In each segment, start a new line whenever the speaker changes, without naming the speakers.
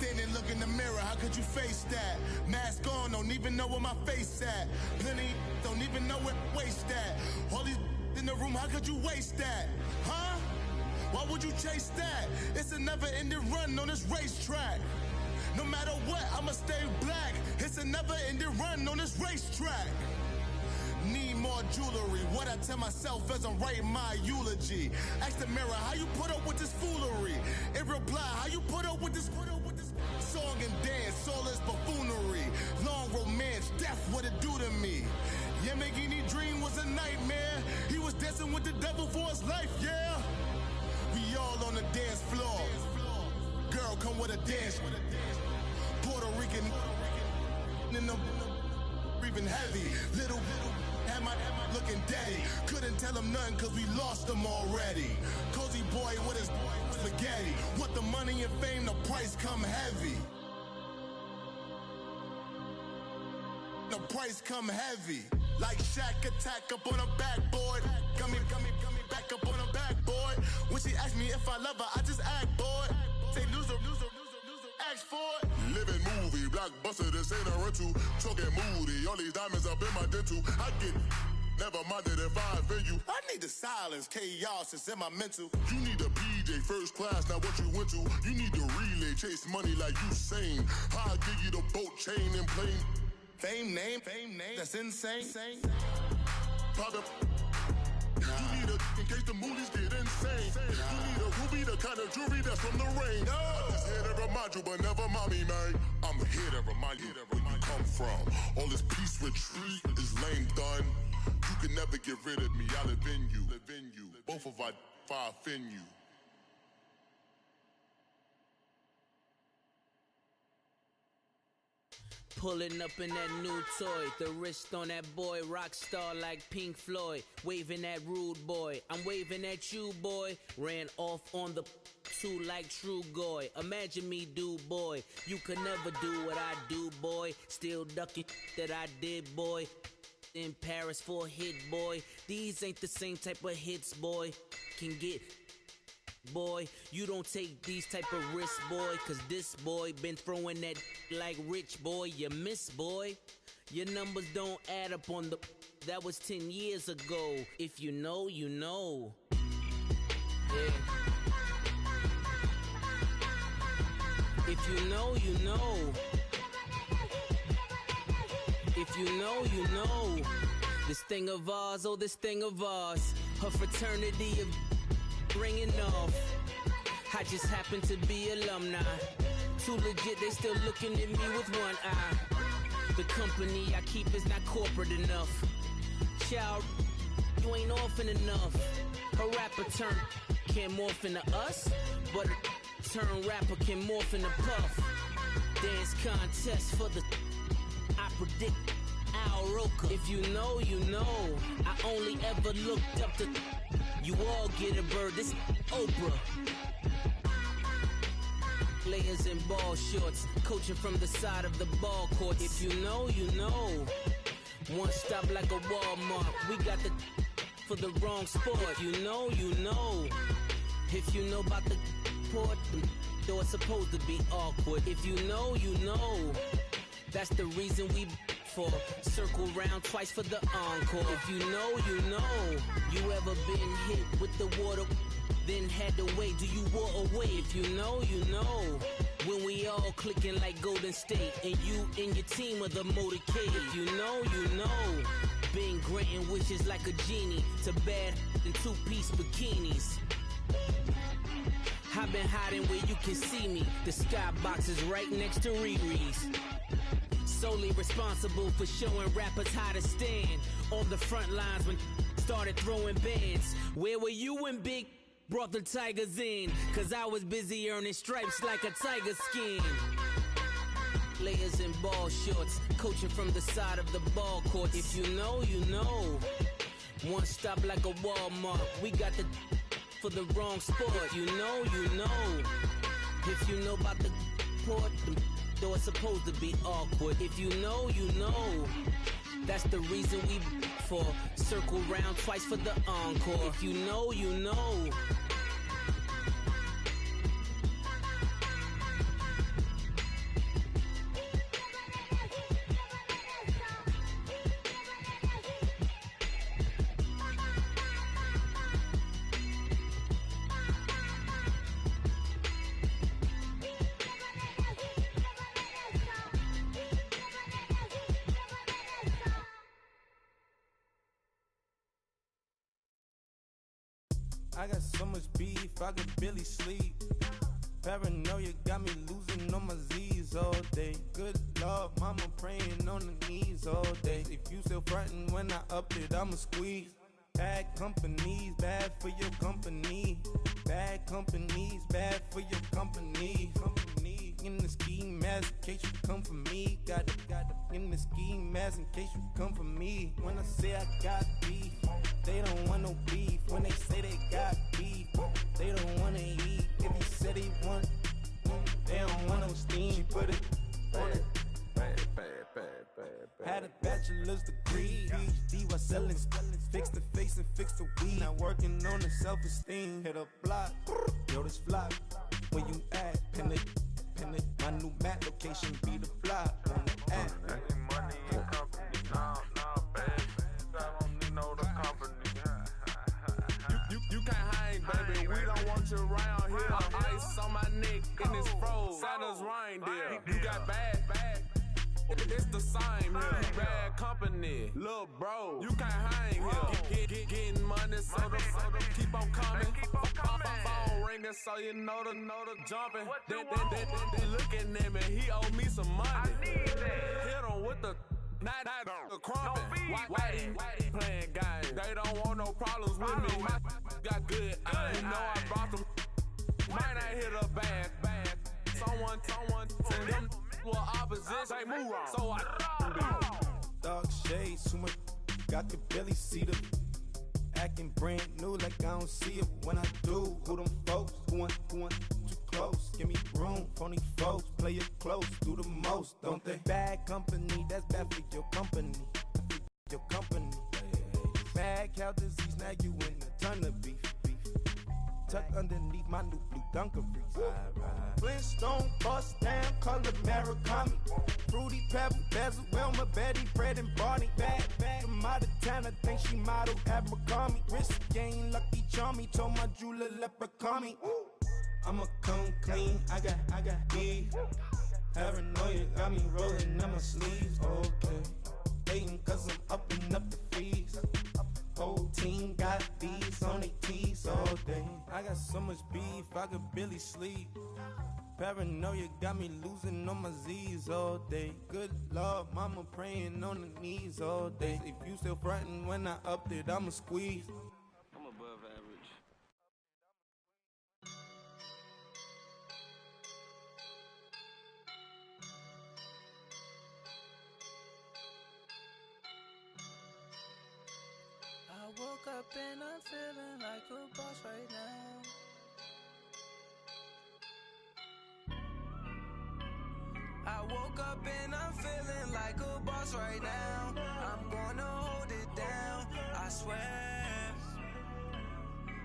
Standing, look in the mirror, how could you face that? Mask on, don't even know where my face at. Plenty, don't even know where waist at. All these in the room, how could you waste that? Huh? Why would you chase that? It's a never-ending run on this racetrack. No matter what, I'ma stay black. It's a never-ending run on this racetrack. Need more jewelry. What I tell myself as I'm writing my eulogy. Ask the mirror, how you put up with this foolery? It reply, how you put up with this song and dance, all this buffoonery. Long romance, death, what it do to me? Yamagini dream was a nightmare. He was dancing with the devil for his life, yeah. We all on the dance floor. Girl, come with a dance. Puerto Rican in the breathing heavy. Little had my looking daddy. Couldn't tell him nothing cause we lost him already. Cozy boy with his spaghetti. With the money and fame, the price come heavy. The price come heavy. Like Shaq attack up on a backboard. Gummy, back up on a backboard. When she asked me if I love her, I just act bored. Say loser, ask for it. Living movie, blockbuster, this ain't a rental. Talking moody, all these diamonds up in my dental. I get never minded if I offend you. I need the silence, chaos is in my mental. You need a PJ, first class, not what you went to. You need the relay, chase money like you sane. I'll give you the boat, chain, and plane. Fame name, that's insane. Pop up. You need a, in case the movies get insane. You need a ruby, the kind of jewelry that's from the rain. I'm just here to remind you, but never mind me, man. I'm here to remind you where you come from. All this peace retreat is lame done. You can never get rid of me, I live in you. Both of us, if I offend you.
Pulling up in that new toy, the wrist on that boy, rock star like Pink Floyd, waving at rude boy, I'm waving at you boy, ran off on the two like True Goy, imagine me do boy, you could never do what I do boy, still ducking that I did boy, in Paris for a hit boy, these ain't the same type of hits boy, can get boy, you don't take these type of risks, boy, cause this boy been throwing that like rich boy, you miss, boy. Your numbers don't add up on the, that was 10 years ago. If you know, you know. Yeah. If you know, you know. If you know, you know. This thing of ours, oh, this thing of ours. Her fraternity of ringing off. I just happen to be alumni. Too legit, they still looking at me with one eye. The company I keep is not corporate enough. Child, you ain't orphan enough. A rapper turn can't morph into us, but a turn rapper can morph into Puff. Dance contest for the I predict Al Roker. If you know, you know. I only ever looked up to you all get a bird, this Oprah. Players in ball shorts, coaching from the side of the ball court. If you know, you know. One stop like a Walmart. We got the for the wrong sport. If you know, you know. If you know about the port, though it's supposed to be awkward. If you know, you know. That's the reason we for circle round twice for the encore. If you know, you know. You ever been hit with the water, then had to wait? Do you walk away? If you know, you know. When we all clicking like Golden State, and you and your team are the motorcade. If you know, you know. Been granting wishes like a genie to bad in two-piece bikinis. I've been hiding where you can see me. The skybox is right next to Riri's. Solely responsible for showing rappers how to stand on the front lines when started throwing bands. Where were you when Big brought the Tigers in? Cause I was busy earning stripes like a tiger skin. Players in ball shorts, coaching from the side of the ball court. If you know, you know. One stop like a Walmart. We got the for the wrong sport. If you know, you know. If you know about the port, though it's supposed to be awkward. If you know, you know. That's the reason we for circle round twice for the encore. If you know, you know.
I got so much beef, I could barely sleep. Paranoia got me losing on my Z's all day. Good Lord, mama praying on the knees all day. If you still frontin' when I up it, I'ma squeeze. Bad companies, bad for your company. Bad companies, bad for your company. Company in the ski mask in case you come for me. Got it in the ski mask in case you come for me. When I say I got beef, they don't want no beef. When they say they got beef, they don't wanna eat. If you said they want, they don't want no steam. She put it on it. Had a bachelor's degree, PhD while selling, fix the face and fix the weed. Now working on the self-esteem. Hit a block, yo this flop. Where you at? Pin it. My new map location be the flop on the app.
Money and company, nah, baby. I don't need no the company. You can't hang, baby. We don't want you around here. Ice on my neck and it's froze. Santa's reindeer. You got bad. It's the same here. You bad company, little bro. You can't hang here. Getting money, so the keep on coming. Phone ringing, so you know the jumping. They looking at me. He owe me some money. I need that. Hit him with the not the crumping. Whitey playing games. They don't want no problems with me. My got good. You know I brought them. Might not hit a bad. Someone send them. Well, opposition, say move wrong. So I
Dark shades, too much. I could barely see them. Acting brand new like I don't see it when I do. Who them folks? Who want too close? Give me room, phony folks. Play it close, do the most, don't they? Bad company, that's bad for your company. Your company. Mad cow disease, now you in a ton of beef. Tucked underneath my new blue dungarees. Flintstone bust down, color Murakami. Fruity Pebble, Bezel, Wilma, Betty, Fred and Barney. Bad, from out of town, I think she model Abercrombie. Wrist game, Lucky Charmy, told my jeweler leprechaun. I'ma come clean, I got beef. Paranoia got me rolling on my sleeves, okay. Hating cause I'm upping up the fees. Whole team got beats on their teeth all day. I got so much beef, I could barely sleep. Paranoia got me losing on my Z's all day. Good Lord, mama praying on the knees all day. If you still frontin' when I upped it, I'ma squeeze.
I'm above average.
I woke up and I'm feeling like a boss right now. I woke up and I'm feeling like a boss right now. I'm gonna hold it down, I swear.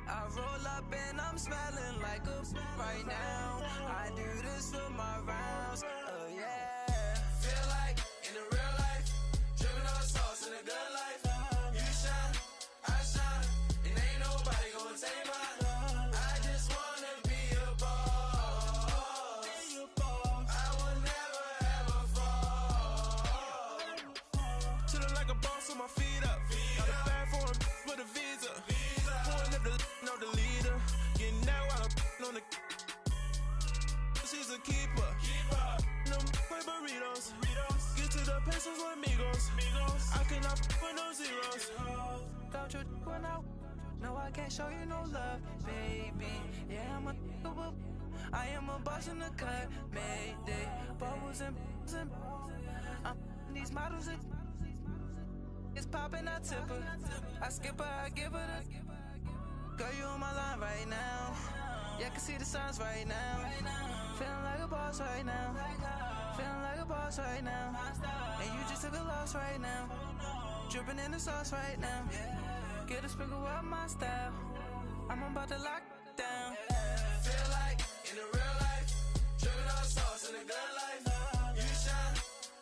I roll up and I'm smelling like a right now. I do this for my rounds, oh yeah. Feel like in the real life, dripping on sauce in a good life. You shine, I shine, and ain't nobody gonna take mine. I just wanna be a boss. I will never ever fall.
Chillin' like a boss with my feet up. Got a bag for him with a visa. Pulling up the know the leader. Getting that while I'm on the. She's a keeper. No play burritos. Get to the pesos with amigos. I cannot with no zeros.
Don't you run out? No, I can't show you no love, baby. Yeah, I am a boss in the cut, Mayday. Bubbles and I'm these models. It's popping, I tip her. I skip her, I give her the. Girl, you on my line right now. Yeah, I can see the signs right now. Feeling like a boss right now. Feeling like a boss right now. And you just took a loss right now. Dripping in the sauce right now. Get a sprinkle of my style. I'm about to lock down.
Feel like in the real life, dripping on sauce in a good life. You shine,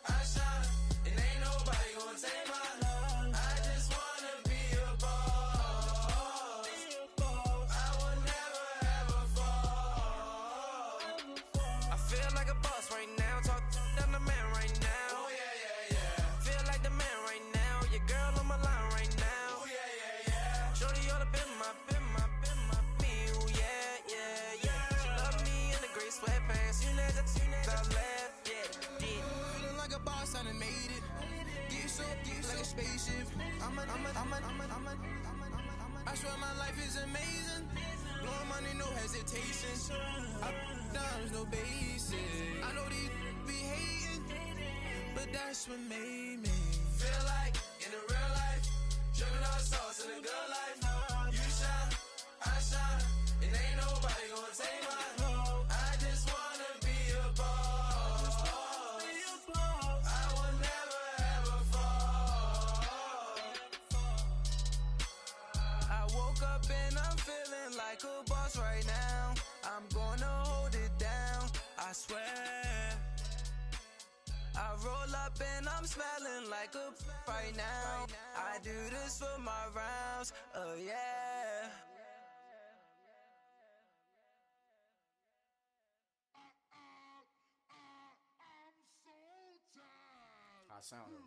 I shine, and ain't nobody gonna take mine. I just wanna be a boss. I will never ever fall.
I feel like a boss right now. Talk down the man right now.
Oh yeah.
Feel like the man right now. Your girl on my line right now.
Oh yeah.
Shorty all up in my sweatpants. You nigga, top left, yeah, did. Feeling like a boss, I done made it. Get so like a spaceship. I swear my life is amazing. Blowing money, no hesitation. Dimes, no basic. I know these be hating, but that's what made me feel like in the real life. Dripping all sauce in the good life. You shine, I shine, and ain't nobody gonna take mine. I just wanna be a boss. I will never ever fall. I woke up and I'm feeling like a boss right now. I'm gonna hold it down, I swear. I roll up and I'm smelling like a right now. I do this for my rounds, oh yeah.
How sound it?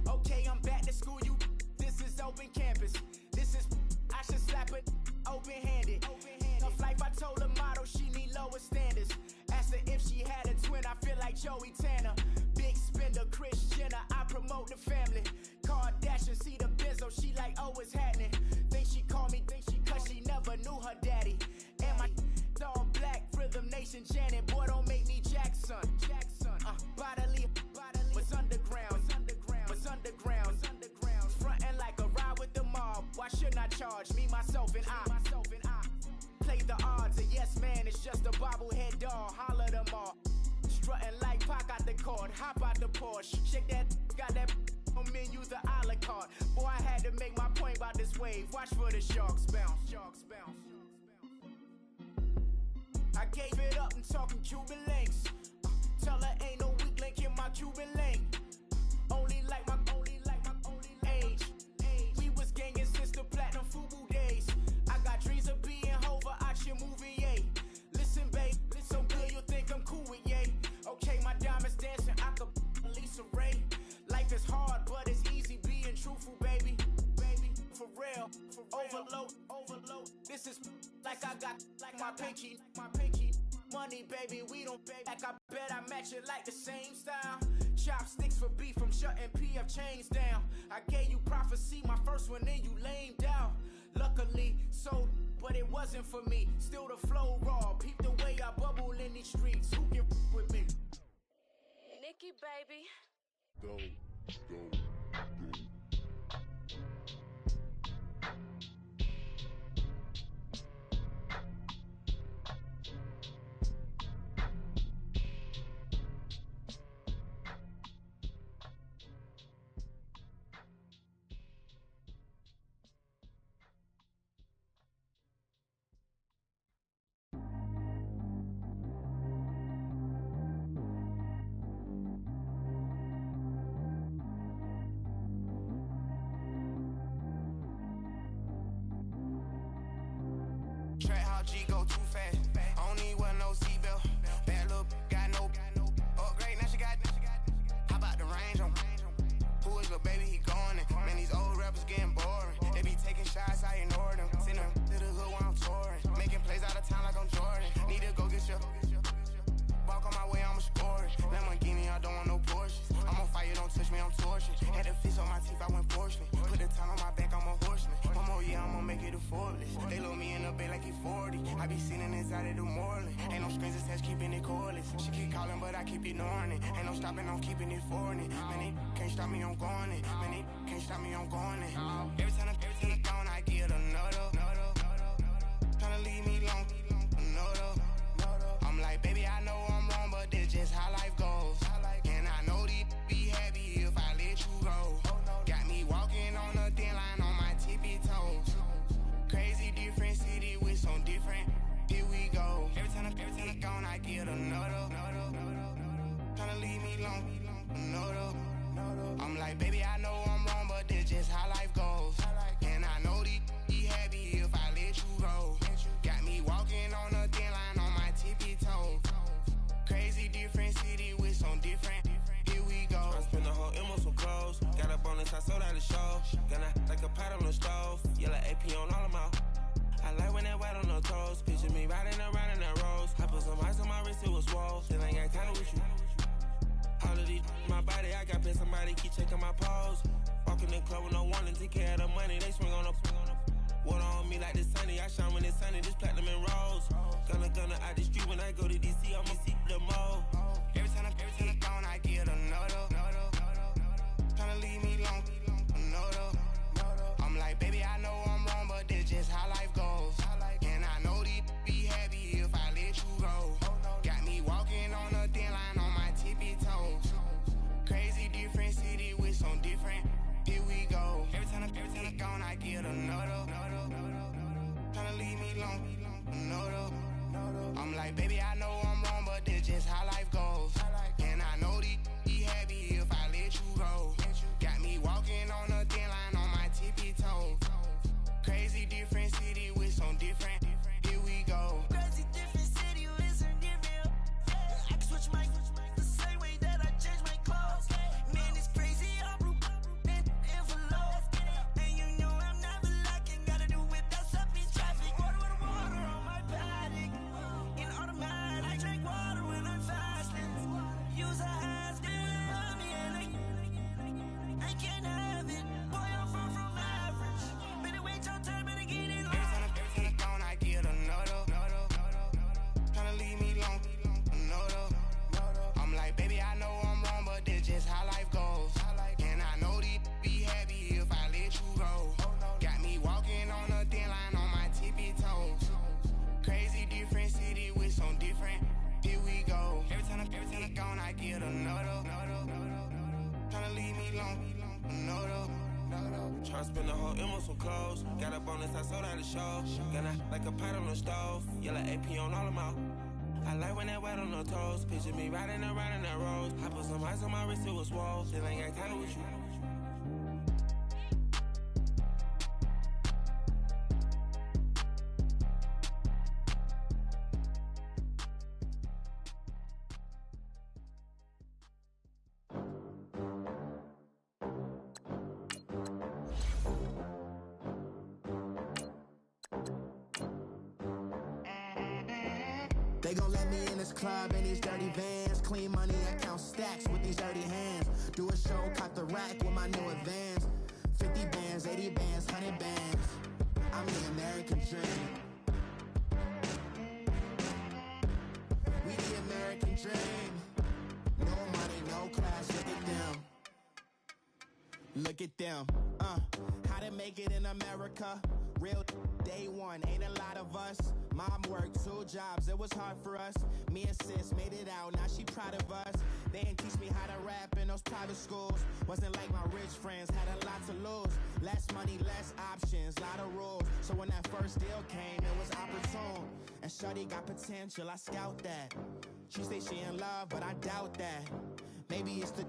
Okay, I'm back to school, you. This is open campus. This is, I should slap it open-handed. Tough life, I told her motto, she need lower standards. Asked her if she had a twin, I feel like Joey Tanner. Big spender, Kris Jenner, I promote the family. Kardashian, see the benzo, she like, oh, it's happening. Think she called me, cause she never knew her daddy. And my all black, Rhythm Nation, Janet, boy, don't make me Jackson. Bodily, was underground. Frontin' like a ride with the mob. Why shouldn't I charge me, myself, and I? Play the odds, a yes man is just a bobblehead doll. Holler them all. Strutting like Pac out the court, hop out the Porsche. Shake that, got that on menu, the a la carte. Boy, I had to make my point about this wave. Watch for the sharks bounce. I gave it up, I'm talking Cuban links. Tell her ain't no weak link in my Cuban link. Only like my age. We was gangin' since the platinum FUBU days. I got dreams of being Hova out your movie, yay. Listen, babe, so good you think I'm cool with yay. Okay, my diamonds dancing, I could Lisa Ray. Life is hard, but it's easy being truthful, baby. For real, overload. This is like I got like my pinky. Money, baby, we don't pay back. I bet I match it like the same style. Chopsticks for beef from shutting PF chains down. I gave you prophecy, my first one, then you lamed out. Luckily, sold, but it wasn't for me. Still the flow raw, peep the way I bubble in these streets. Who can with me?
Nikki, baby.
Go.
Track how G go too fast. I don't need one no seatbelt. Bad little got no upgrade. Now she got. How about the range on? Who is the baby? He going in. Man, these old rappers getting boring. They be taking shots, I ignore them. Send them to the hood while I'm touring. Making plays out of town like I'm Jordan. Need to go get your. Walk on my way, I'ma score it. Lamborghini, I don't want no Porsches. I'm on fire, don't touch me, I'm tortured. Had the fish on my teeth, I went porcelain. Put the time on my back, I'm a horseman. One more year, I'ma make it affordless. They load me in the bay like he 40. I be sitting inside of the Moreland. Ain't no screens attached, keeping it cordless. She keep calling, but I keep ignoring it. Ain't no stopping, I'm keeping it for it. Man, they can't stop me, I'm going it. Man, they can't stop me, I'm going it. Every time I gone, I get another. Tryna leave me long, another. I'm like, baby, I know I'm wrong, but this just how life goes. And I know these be happy if I let you go. Got me walking on a thin line on my tippy toes. Crazy different city with some different. Here we go. Every time I gone, I get another. Tryna leave me long, another. I'm like, baby, I know I'm wrong, but this just how life goes. And I know these be happy if I let you go. Got me walking on a thin line on my tippy toes.
white on the stove. Yellow AP on all of my. I like when that white on the toes. Picture me riding around in that rose. I put some ice on my wrist, it was swole. Still ain't got time with you. All of these my body, I got been somebody keep checking my pose. Walking in the club with no warning, take care of the money. They swing on the water on me like the sunny. I shine when it's sunny, this platinum and rose. Gonna out the street when I go to DC, I'ma see the mo. Every time I'm gone, I get another. Tryna leave me alone, another. I'm like, baby, I know I'm wrong, but that's just how life goes. And I know these be happy if I let you go. Got me walking on a thin line on my tippy toes. Crazy different city with some different. Here we go. Every time I'm gone, I get another. Tryna leave me alone, another. I'm like, baby, I know I'm wrong, but that's just how life goes. And I know these be happy if I let you go. Got me walking on a thin line on my tippy toes. Crazy different city with some different. Here we go.
Crazy different city with some different. I can switch my the same way that I change my clothes. Man, it's crazy. I'm broke in envelope. And you know I'm never lacking. Gotta do without stopping traffic. Water on my paddock. In automatic. I drink water when I'm fasting. Use a hands, on me and I can't have it. Boy, I'm far from average. Better wait your turn, better get it on. Every time I'm gone, I get another. Tryna leave me alone, another. I'm like, baby, I know I'm wrong, but that's just how life goes. And I know these be happy if I let you go. Got me walking on a thin line on my tippy toes. Crazy different city with some different. Here we go. Every time I'm gone, I get another. Tryna leave me alone, another.
Tryna spend the whole M on some clothes. Got a bonus, I sold out the show. Got like a pot on the stove. Yellow AP on all of my. I like when that white on the toes. Picture me riding around in that rose. I put some ice on my wrist, it was swole. Still ain't got time with you.
They gon' let me in this club in these dirty vans. Clean money, I count stacks with these dirty hands. Do a show, caught the rack with my new advance. 50 bands, 80 bands, 100 bands. I'm the American dream. We the American dream. No money, no class, look at them. Look at them, how to make it in America. Real day one, ain't a lot of us. Mom worked 2 jobs, it was hard for us. Me and sis made it out, now she proud of us. They didn't teach me how to rap in those private schools. Wasn't like my rich friends, had a lot to lose. Less money, less options, lot of rules. So when that first deal came, it was opportune. And shorty got potential, I scout that. She say she in love, but I doubt that. Maybe it's the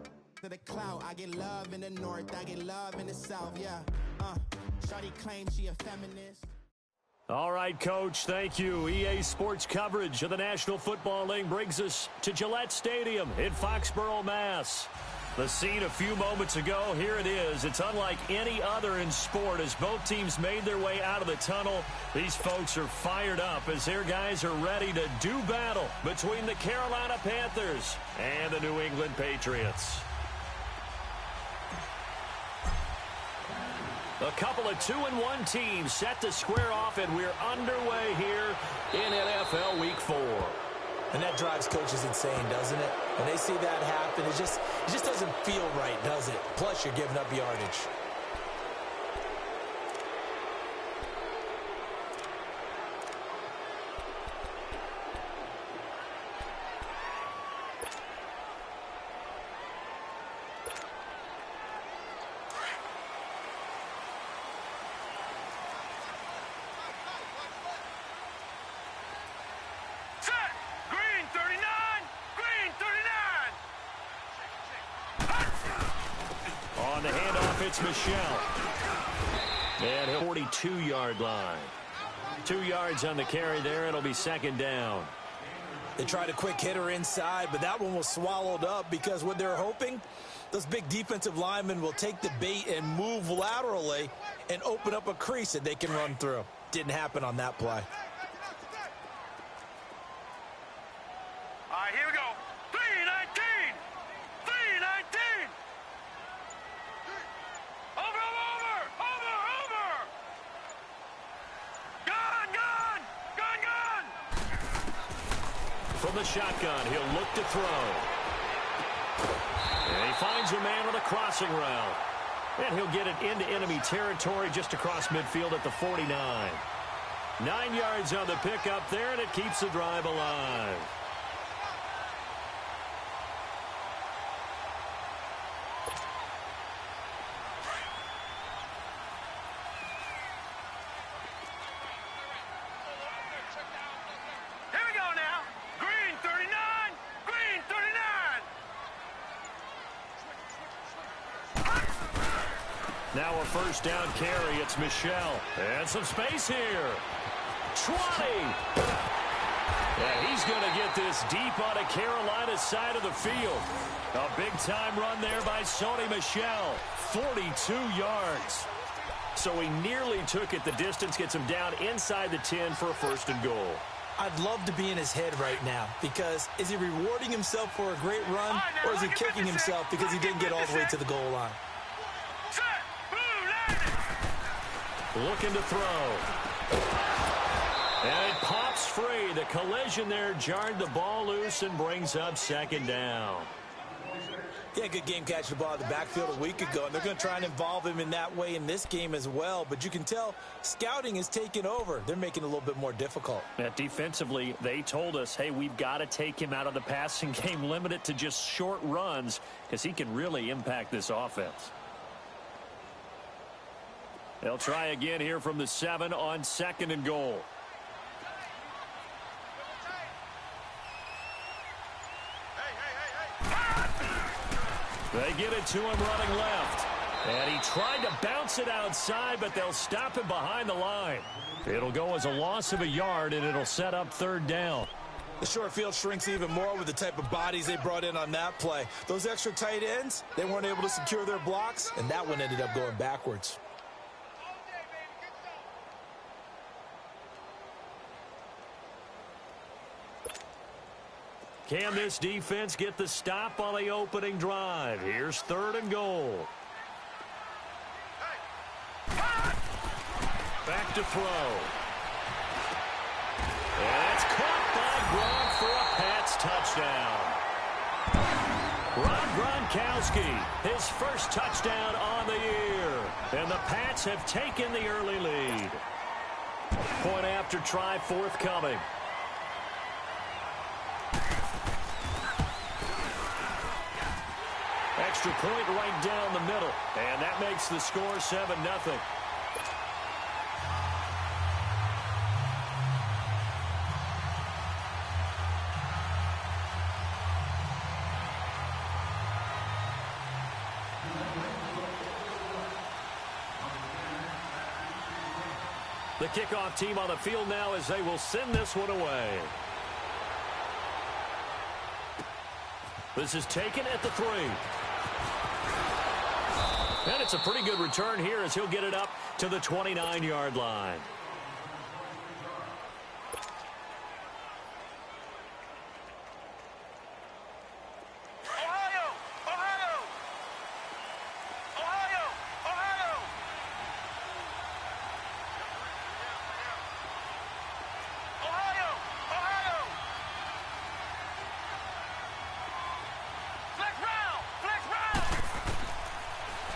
clout. I get love in the north, I get love in the south, yeah. Shorty claims she a feminist.
All right, Coach, thank you. EA Sports coverage of the National Football League brings us to Gillette Stadium in Foxborough, Mass. The scene a few moments ago, here it is. It's unlike any other in sport as both teams made their way out of the tunnel. These folks are fired up as their guys are ready to do battle between the Carolina Panthers and the New England Patriots. A couple of 2-1 teams set to square off, and we're underway here in NFL Week 4.
And that drives coaches insane, doesn't it? When they see that happen, it just doesn't feel right, does it? Plus, you're giving up yardage.
It's Michelle. And a 42-yard line. 2 yards on the carry there. It'll be second down.
They tried a quick hitter inside, but that one was swallowed up because what they're hoping Those big defensive linemen will take the bait and move laterally and open up a crease that they can run through. Didn't happen on that play.
All right, here we go. 3-19. 3-19. Over. Gun.
From the shotgun, he'll look to throw. And he finds a man with a crossing route. And he'll get it into enemy territory just across midfield at the 49. 9 yards on the pickup there, and it keeps the drive alive.
Here we go now. Green 39. Green 39.
Now a first down carry. It's Michelle. And some space here. 20. And he's going to get this deep on a Carolina side of the field. A big-time run there by Sony Michel. 42 yards. So he nearly took it the distance, gets him down inside the 10 for a first and goal.
I'd love to be in his head right now, because is he rewarding himself for a great run, or is he kicking himself because he didn't get all the way to the goal line?
Looking to throw. And it pops free. The collision there jarred the ball loose and brings up second down.
Yeah, good game catching the ball in the backfield a week ago, and they're going to try and involve him in that way in this game as well. But you can tell scouting is taking over. They're making it a little bit more difficult.
Defensively, they told us, hey, we've got to take him out of the passing game, limit it to just short runs, because he can really impact this offense. They'll try again here from the 7 on second and goal. They get it to him running left. And he tried to bounce it outside, but they'll stop him behind the line. It'll go as a loss of a yard, and it'll set up third down.
The short field shrinks even more with the type of bodies they brought in on that play. Those extra tight ends, they weren't able to secure their blocks, and that one ended up going backwards.
Can this defense get the stop on the opening drive? Here's third and goal. Back to throw. And it's caught by Gronk for a Pats touchdown. Rob Gronkowski, his first touchdown on the year. And the Pats have taken the early lead. Point after try forthcoming. Extra point right down the middle. And that makes the score 7-0. The kickoff team on the field now as they will send this one away. This is taken at the 3. And it's a pretty good return here as he'll get it up to the 29-yard line.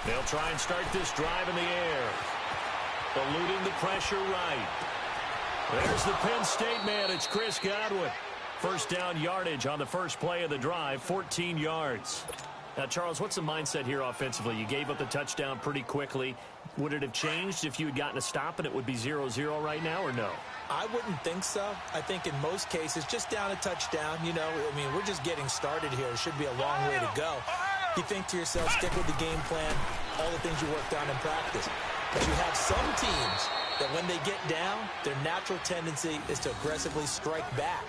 They'll try and start this drive in the air. Eluding the pressure right. There's the Penn State man. It's Chris Godwin. First down yardage on the first play of the drive, 14 yards. Now, Charles, what's the mindset here offensively? You gave up the touchdown pretty quickly. Would it have changed if you had gotten a stop and it would be 0-0 right now, or no?
I wouldn't think so. I think in most cases, just down a touchdown, you know, I mean, we're just getting started here. It should be a long way to go. You think to yourself, stick with the game plan, all the things you worked on in practice. But you have some teams that when they get down, their natural tendency is to aggressively strike back.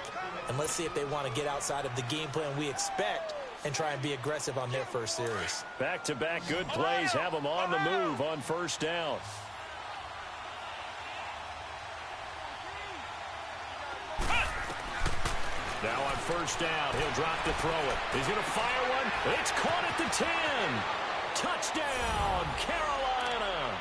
And let's see if they want to get outside of the game plan we expect and try and be aggressive on their first series.
Back-to-back good plays have them on the move on first down. Now on first down, he'll drop to throw it. He's going to fire one. It's caught at the 10. Touchdown, Carolina.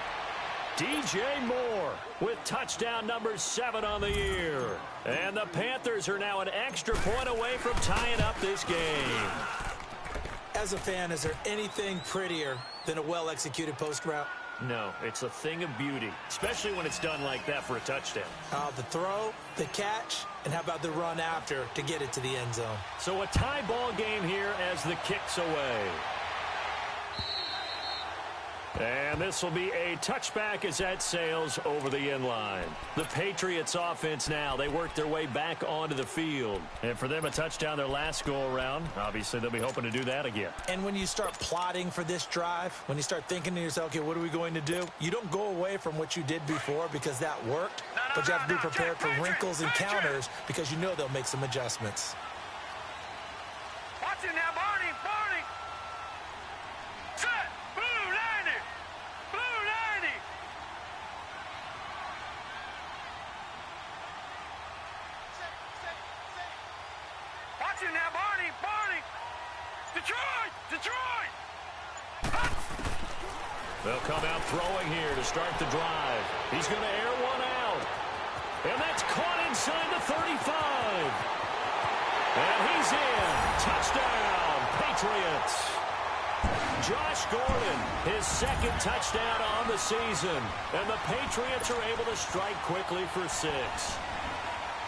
DJ Moore with touchdown number 7 on the year. And the Panthers are now an extra point away from tying up this game.
As a fan, is there anything prettier than a well-executed post route?
No, it's a thing of beauty, especially when it's done like that for a touchdown.
The throw, the catch, and how about the run after to get it to the end zone?
So a tie ball game here as the kick's away. And this will be a touchback as that sails over the end line. The Patriots offense now, they work their way back onto the field. And for them, a touchdown their last go-around. Obviously, they'll be hoping to do that again.
And when you start plotting for this drive, when you start thinking to yourself, okay, what are we going to do? You don't go away from what you did before because that worked, but you have to be prepared for wrinkles and counters because you know they'll make some adjustments.
Watch it now, Barney, Barney. Set, blue 90, blue 90. Watch it now, Barney, Barney. Detroit, Detroit.
They'll come out throwing here to start the drive. He's going to air one out. And that's caught inside the 35. And he's in. Touchdown, Patriots. Josh Gordon, his second touchdown on the season. And the Patriots are able to strike quickly for 6.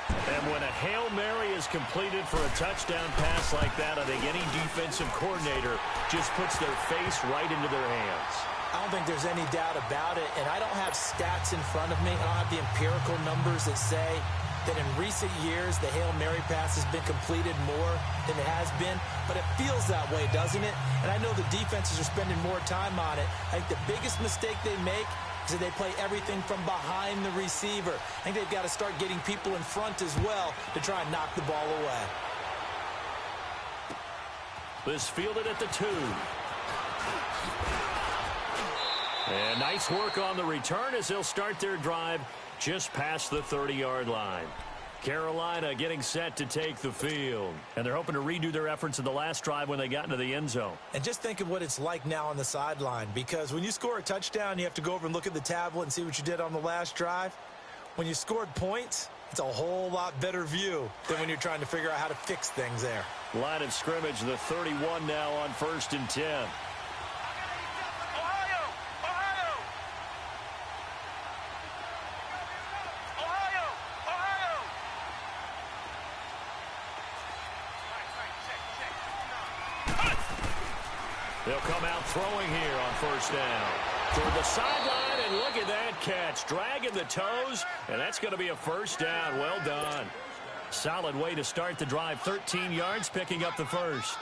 And when a Hail Mary is completed for a touchdown pass like that, I think any defensive coordinator just puts their face right into their hands.
I don't think there's any doubt about it, and I don't have stats in front of me. I don't have the empirical numbers that say that in recent years the Hail Mary pass has been completed more than it has been, but it feels that way, doesn't it? And I know the defenses are spending more time on it. I think the biggest mistake they make is that they play everything from behind the receiver. I think they've got to start getting people in front as well to try and knock the ball away.
This fielded at the 2. And nice work on the return as they'll start their drive just past the 30-yard line. Carolina getting set to take the field. And they're hoping to redo their efforts in the last drive when they got into the end zone.
And just think of what it's like now on the sideline, because when you score a touchdown, you have to go over and look at the tablet and see what you did on the last drive. When you scored points, it's a whole lot better view than when you're trying to figure out how to fix things there.
Line of scrimmage, the 31 now on 1st and 10. They'll come out throwing here on 1st down. Toward the sideline, and look at that catch. Dragging the toes, and that's going to be a 1st down. Well done. Solid way to start the drive. 13 yards, picking up the first.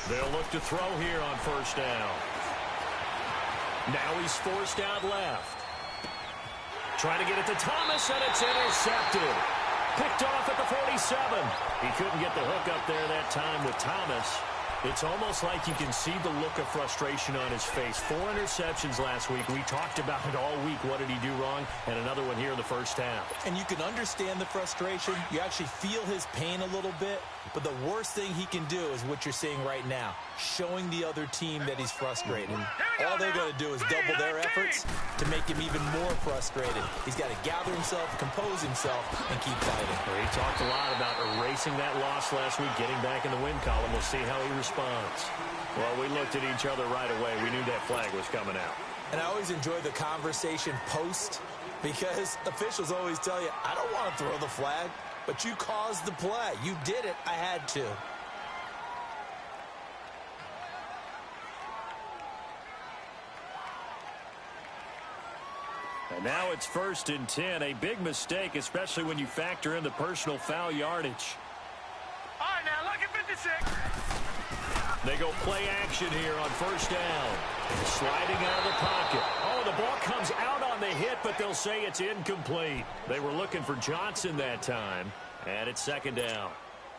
They'll look to throw here on 1st down. Now he's forced out left. Trying to get it to Thomas, and it's intercepted. Picked off at the 47. He couldn't get the hook up there that time with Thomas. It's almost like you can see the look of frustration on his face. 4 interceptions last week. We talked about it all week. What did he do wrong? And another one here in the 1st half.
And you can understand the frustration. You actually feel his pain a little bit. But the worst thing he can do is what you're seeing right now, showing the other team that he's frustrated. All they're going to do is double their efforts to make him even more frustrated. He's got to gather himself, compose himself, and keep fighting.
Well, he talked a lot about erasing that loss last week, getting back in the win column. We'll see how he responds. Well, we looked at each other right away. We knew that flag was coming out.
And I always enjoy the conversation post, because officials always tell you, I don't want to throw the flag. But you caused the play. You did it. I had to.
And now it's 1st and 10. A big mistake, especially when you factor in the personal foul yardage.
All right, now look
They go play action here on first down. Sliding out of the pocket. Oh, the ball comes out on the hit, but they'll say it's incomplete. They were looking for Johnson that time, and it's second down.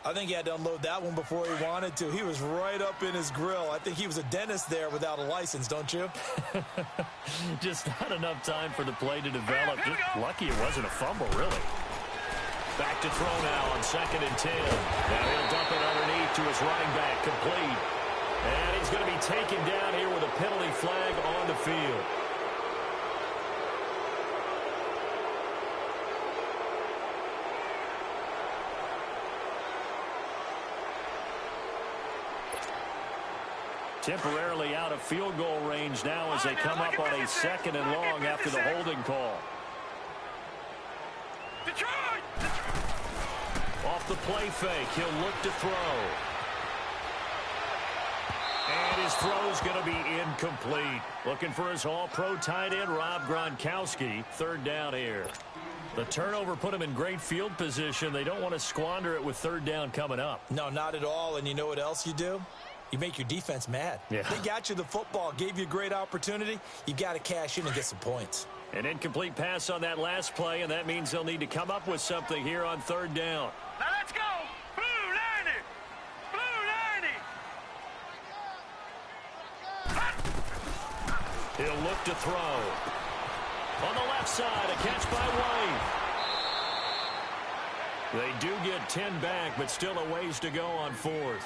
I think he had to unload that one before he wanted to. He was right up in his grill. I think he was a dentist there without a license, don't you?
Just not enough time for the play to develop. Just lucky it wasn't a fumble, really. Back to throw now on 2nd and 10. Now he'll dump it underneath to his running back, complete. And he's going to be taken down here with a penalty flag on the field. Temporarily out of field goal range now as they come up on a 2nd and long after the holding call. Off the play fake, he'll look to throw. And his throw's going to be incomplete. Looking for his all-pro tight end, Rob Gronkowski. 3rd down here. The turnover put him in great field position. They don't want to squander it with 3rd down coming up.
No, not at all. And you know what else you do? You make your defense mad.
Yeah.
They got you the football, gave you a great opportunity. You got to cash in and get some points.
An incomplete pass on that last play, and that means they'll need to come up with something here on 3rd down.
Now let's go. Blue 90. Blue 90.
He'll look to throw. On the left side, a catch by White. They do get 10 back, but still a ways to go on 4th.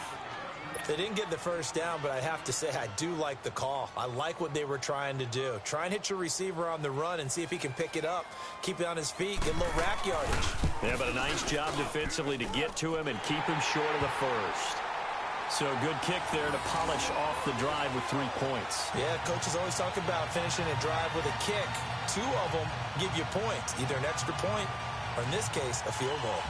They didn't get the first down, but I have to say I do like the call. I like what they were trying to do. Try and hit your receiver on the run and see if he can pick it up. Keep it on his feet, get a little rack yardage.
Yeah, but a nice job defensively to get to him and keep him short of the first. So good kick there to polish off the drive with 3 points.
Yeah, coaches always talk about finishing a drive with a kick. 2 of them give you points, either an extra point or, in this case, a field goal.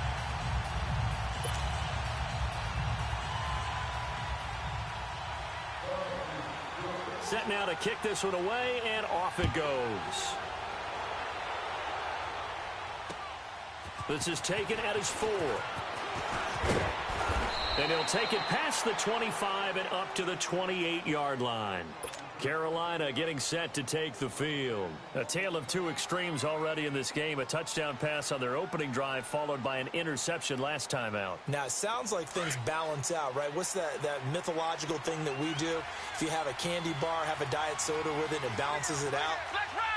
Set now to kick this one away, and off it goes. This is taken at his 4. And he'll take it past the 25 and up to the 28-yard line. Carolina getting set to take the field. A tale of 2 extremes already in this game. A touchdown pass on their opening drive followed by an interception last time out.
Now, it sounds like things balance out, right? What's that mythological thing that we do? If you have a candy bar, have a diet soda with it, it balances it out.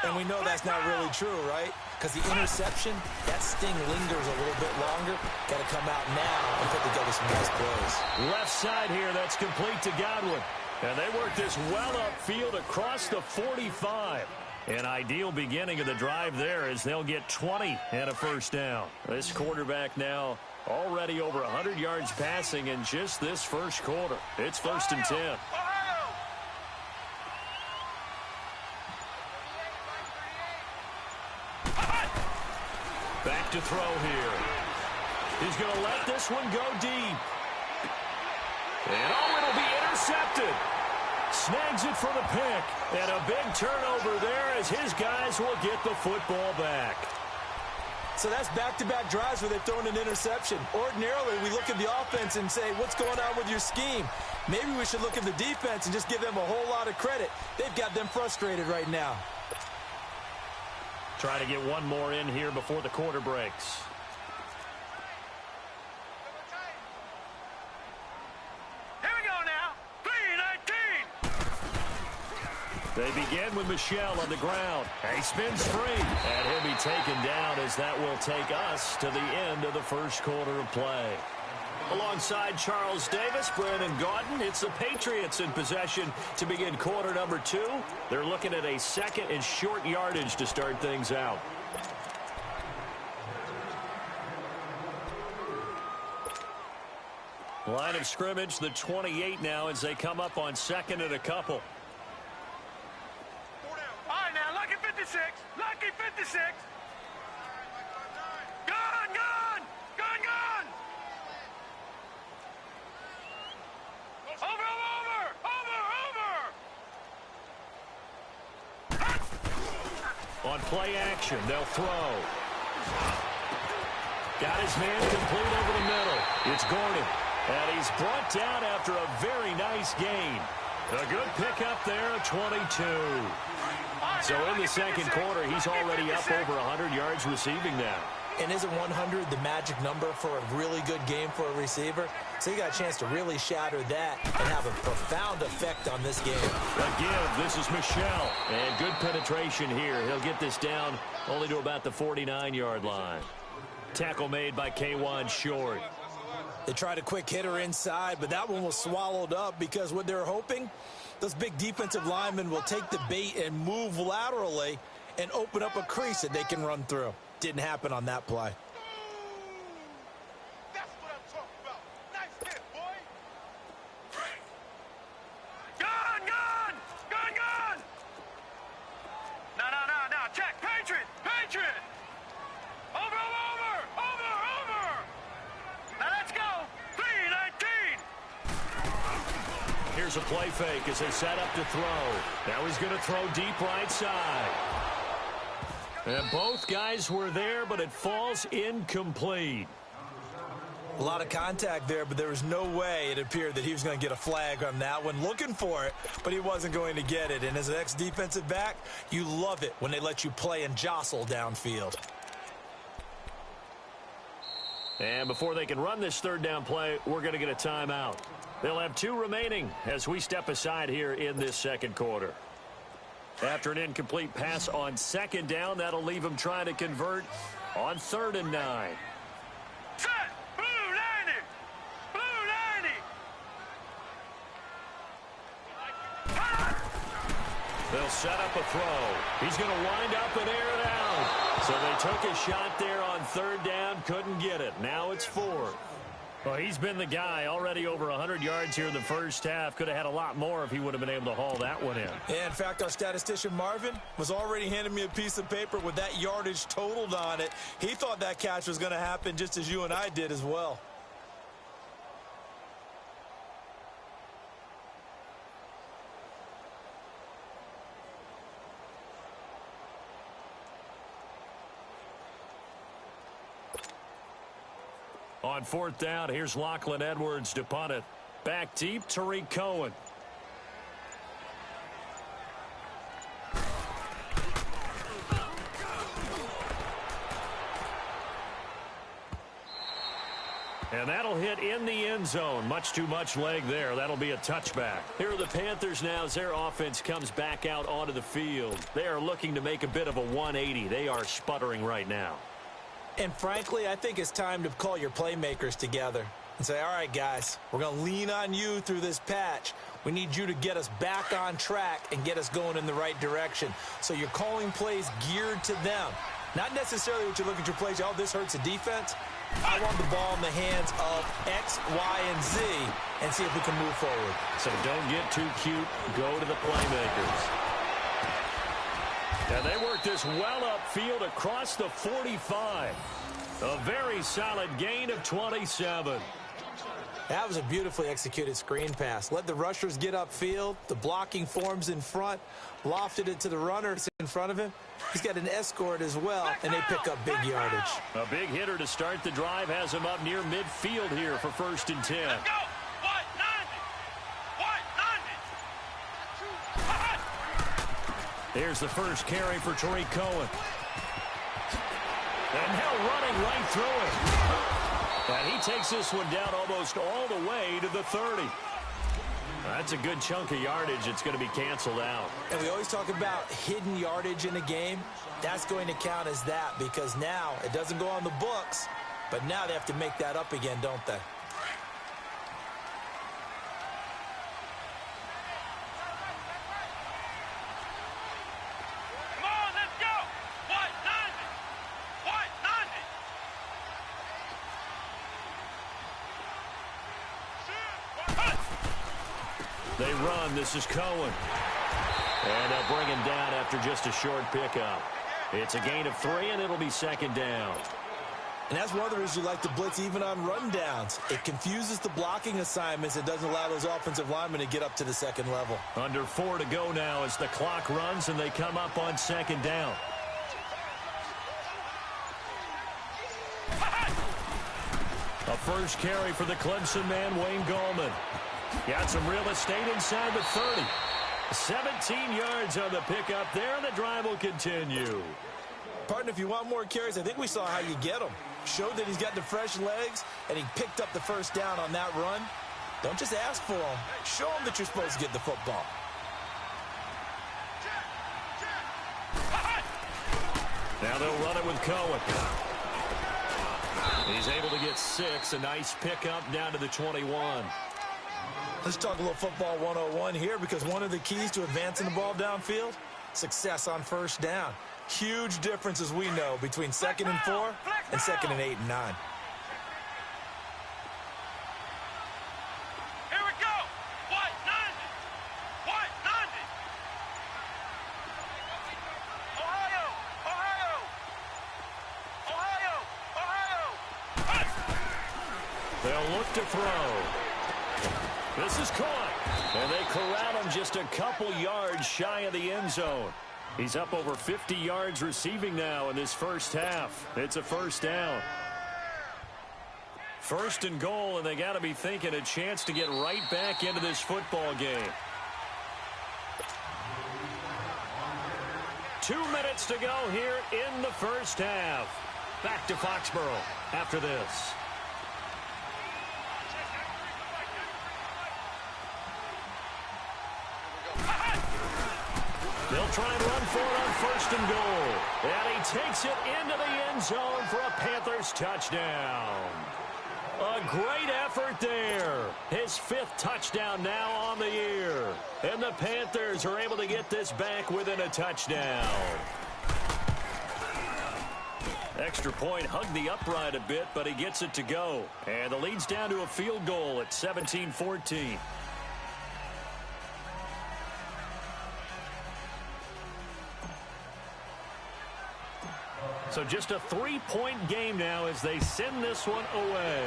And we know that's not really true, right? Because the interception, that sting lingers a little bit longer. Got to come out now and put together some nice plays.
Left side here, that's complete to Godwin. And they work this well upfield across the 45. An ideal beginning of the drive there as they'll get 20 and a first down. This quarterback now already over 100 yards passing in just this first quarter. It's 1st and 10. Back to throw here. He's going to let this one go deep. And it'll be intercepted. Snags it for the pick. And a big turnover there as his guys will get the football back.
So that's back-to-back drives where they've thrown an interception. Ordinarily, we look at the offense and say, what's going on with your scheme? Maybe we should look at the defense and just give them a whole lot of credit. They've got them frustrated right now.
Try to get one more in here before the quarter breaks.
Here we go now. 3-19.
They begin with Michel on the ground. He spins free, and he'll be taken down as that will take us to the end of the first quarter of play. Alongside Charles Davis, Brandon Gaudin, it's the Patriots in possession to begin quarter number 2. They're looking at a 2nd and short yardage to start things out. Line of scrimmage, the 28 now as they come up on 2nd and a couple.
All right, now, Lucky 56. Lucky 56. Gun, gun. Gun, gun. Over, over, over, over.
On play action, they'll throw. Got his man complete over the middle. It's Gordon. And he's brought down after a very nice gain. A good pickup there, 22. So in the second quarter, he's already up over 100 yards receiving now.
And isn't 100 the magic number for a really good game for a receiver? So you got a chance to really shatter that and have a profound effect on this game.
Again, this is Michel. And good penetration here. He'll get this down only to about the 49-yard line. Tackle made by K1 Short.
They tried a quick hitter inside, but that one was swallowed up because what they're hoping, those big defensive linemen will take the bait and move laterally and open up a crease that they can run through. Didn't happen on that play.
That's what I'm talking about. Nice hit, boy. Gun! No. Check. Patriot. Over. Now let's go. 3-19.
Here's a play fake as they set up to throw. Now he's going to throw deep right side. And both guys were there, but it falls incomplete.
A lot of contact there, but there was no way it appeared that he was going to get a flag on that one. Looking for it, but he wasn't going to get it. And as an ex-defensive back, you love it when they let you play and jostle downfield.
And before they can run this third down play, we're going to get a timeout. They'll have 2 remaining as we step aside here in this second quarter. After an incomplete pass on second down, that'll leave them trying to convert on 3rd and 9.
Set! Blue 90!
They'll set up a throw. He's going to wind up and air it out. So they took a shot there on 3rd down, couldn't get it. Now it's 4th. Well, he's been the guy already over 100 yards here in the first half. Could have had a lot more if he would have been able to haul that one in.
Yeah, in fact, our statistician Marvin was already handing me a piece of paper with that yardage totaled on it. He thought that catch was going to happen just as you and I did as well.
On 4th down, here's Lachlan Edwards to punt it. Back deep, Tariq Cohen. And that'll hit in the end zone. Much too much leg there. That'll be a touchback. Here are the Panthers now as their offense comes back out onto the field. They are looking to make a bit of a 180. They are sputtering right now.
And frankly, I think it's time to call your playmakers together and say, all right, guys, we're going to lean on you through this patch. We need you to get us back on track and get us going in the right direction. So you're calling plays geared to them. Not necessarily what you look at your plays, oh, this hurts the defense. I want the ball in the hands of X, Y, and Z and see if we can move forward.
So don't get too cute. Go to the playmakers. And they work this well upfield across the 45. A very solid gain of 27.
That was a beautifully executed screen pass. Let the rushers get upfield. The blocking forms in front. Lofted it to the runners in front of him. He's got an escort as well, and they pick up big yardage.
A big hitter to start the drive has him up near midfield here for 1st and 10.
Let's go!
Here's the first carry for Tariq Cohen. And now running right through it. And he takes this one down almost all the way to the 30. That's a good chunk of yardage. It's going to be canceled out.
And we always talk about hidden yardage in a game. That's going to count as that because now it doesn't go on the books, but now they have to make that up again, don't they?
They run. This is Cohen. And they'll bring him down after just a short pickup. It's a gain of 3, and it'll be 2nd down.
And that's one of the reasons you like to blitz even on run downs. It confuses the blocking assignments. It doesn't allow those offensive linemen to get up to the 2nd level.
Under 4 to go now as the clock runs, and they come up on 2nd down. A first carry for the Clemson man, Wayne Gallman. Got some real estate inside the 30. 17 yards on the pickup there, and the drive will continue.
Partner, if you want more carries, I think we saw how you get them. Showed that he's got the fresh legs, and he picked up the first down on that run. Don't just ask for them. Show them that you're supposed to get the football.
Now they'll run it with Cohen. He's able to get 6. A nice pickup down to the 21.
Let's talk a little football 101 here, because one of the keys to advancing the ball downfield, success on first down. Huge difference, as we know, between 2nd and 4 and 2nd and 8 and 9.
Here we go. White 90. White 90. Ohio. Ohio. Ohio. Ohio.
They'll look to throw. This is caught. And they corral him just a couple yards shy of the end zone. He's up over 50 yards receiving now in this first half. It's a first down. 1st and goal, and they got to be thinking a chance to get right back into this football game. 2 minutes to go here in the first half. Back to Foxborough after this. They'll try and run for it on 1st and goal. And he takes it into the end zone for a Panthers touchdown. A great effort there. His 5th touchdown now on the year. And the Panthers are able to get this back within a touchdown. Extra point hugged the upright a bit, but he gets it to go. And the lead's down to a field goal at 17-14. So just a 3-point game now as they send this one away.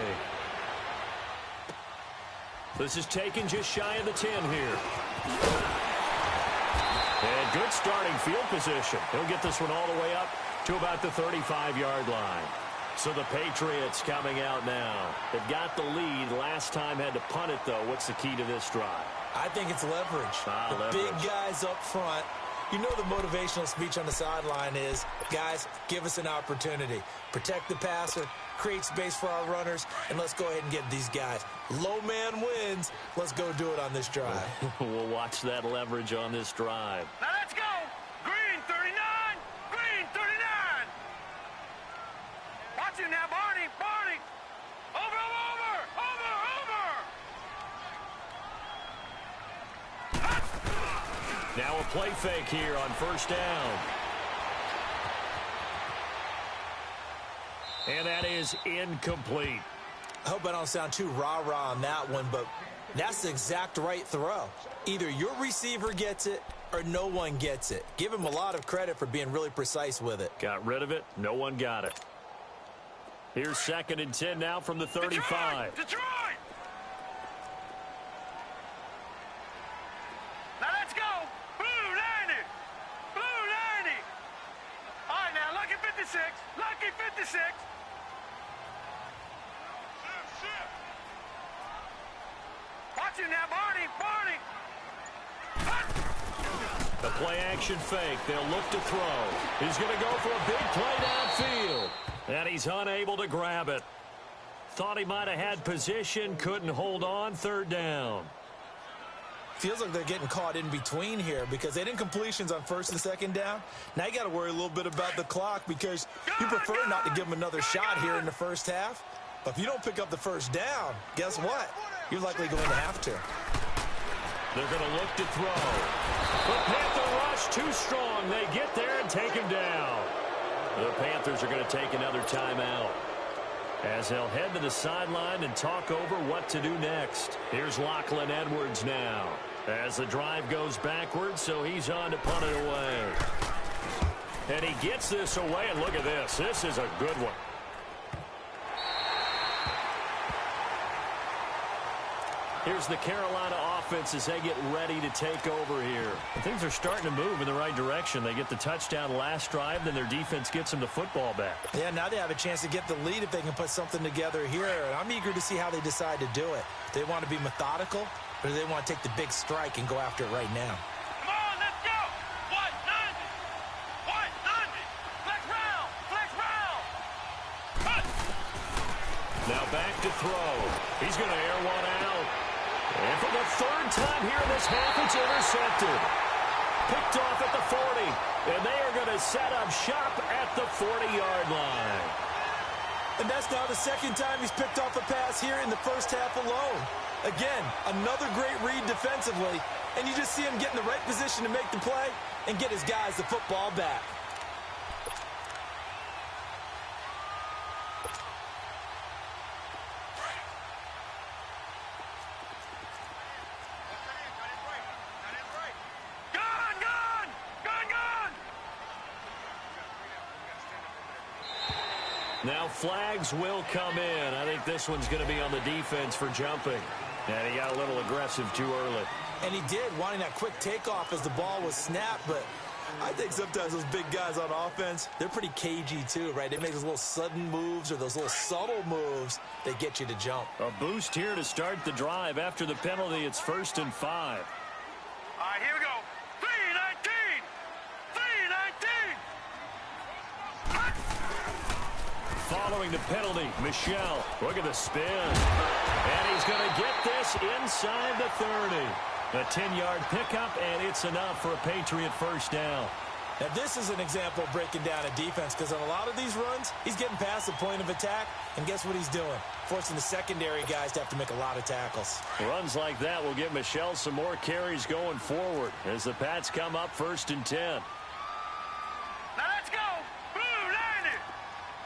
This is taken just shy of the 10 here. And good starting field position. He'll get this one all the way up to about the 35-yard line. So the Patriots coming out now. They've got the lead. Last time had to punt it, though. What's the key to this drive?
I think it's leverage. The big guys up front. You know the motivational speech on the sideline is, guys, give us an opportunity. Protect the passer, create space for our runners, and let's go ahead and get these guys. Low man wins. Let's go do it on this drive.
We'll watch that leverage on this drive.
Now let's go. Green 39. Green 39. Watch it now, Barney. Barney. Over.
Now a play fake here on 1st down. And that is incomplete.
I hope I don't sound too rah-rah on that one, but that's the exact right throw. Either your receiver gets it or no one gets it. Give him a lot of credit for being really precise with it.
Got rid of it. No one got it. Here's 2nd and 10 now from the 35.
Detroit! Now let's go. Blue 90. Blue 90. All right, now, lucky 56. Lucky 56. Watch it now, Barney. Barney.
The play action fake. They'll look to throw. He's going to go for a big play downfield. And he's unable to grab it. Thought he might have had position. Couldn't hold on. 3rd down.
Feels like they're getting caught in between here because they didn't completions on 1st and 2nd down. Now you got to worry a little bit about the clock because you prefer not to give them another shot here in the first half. But if you don't pick up the 1st down, guess what? You're likely going to have to.
They're going to look to throw. The Panther rush too strong. They get there and take him down. The Panthers are going to take another timeout as they'll head to the sideline and talk over what to do next. Here's Lachlan Edwards now as the drive goes backwards, so he's on to punt it away. And he gets this away, and look at this. This is a good one. Here's the Carolina offense as they get ready to take over here. And things are starting to move in the right direction. They get the touchdown last drive, then their defense gets them the football back.
Yeah, now they have a chance to get the lead if they can put something together here. And I'm eager to see how they decide to do it. Do they want to be methodical, or do they want to take the big strike and go after it right now?
Come on, let's go! White 90! White 90! Flex round! Flex round! Cut!
Now back to throw. He's going to air one out. And for the third time here in this half, it's intercepted. Picked off at the 40. And they are going to set up shop at the 40-yard line.
And that's now the second time he's picked off a pass here in the first half alone. Again, another great read defensively. And you just see him get in the right position to make the play and get his guys the football back.
Now flags will come in. I think this one's going to be on the defense for jumping. And he got a little aggressive too early.
And he did, wanting that quick takeoff as the ball was snapped. But I think sometimes those big guys on offense, they're pretty cagey too, right? They make those little sudden moves or those little subtle moves that get you to jump.
A boost here to start the drive. After the penalty, it's 1st and 5.
All right, here we go. 3-19! 3-19!
Following the penalty, Michel, look at the spin. And he's going to get this inside the 30. A 10-yard pickup, and it's enough for a Patriot first down.
Now, this is an example of breaking down a defense, because on a lot of these runs, he's getting past the point of attack, and guess what he's doing? Forcing the secondary guys to have to make a lot of tackles.
Runs like that will give Michel some more carries going forward as the Pats come up 1st and 10.
Now let's go! Blue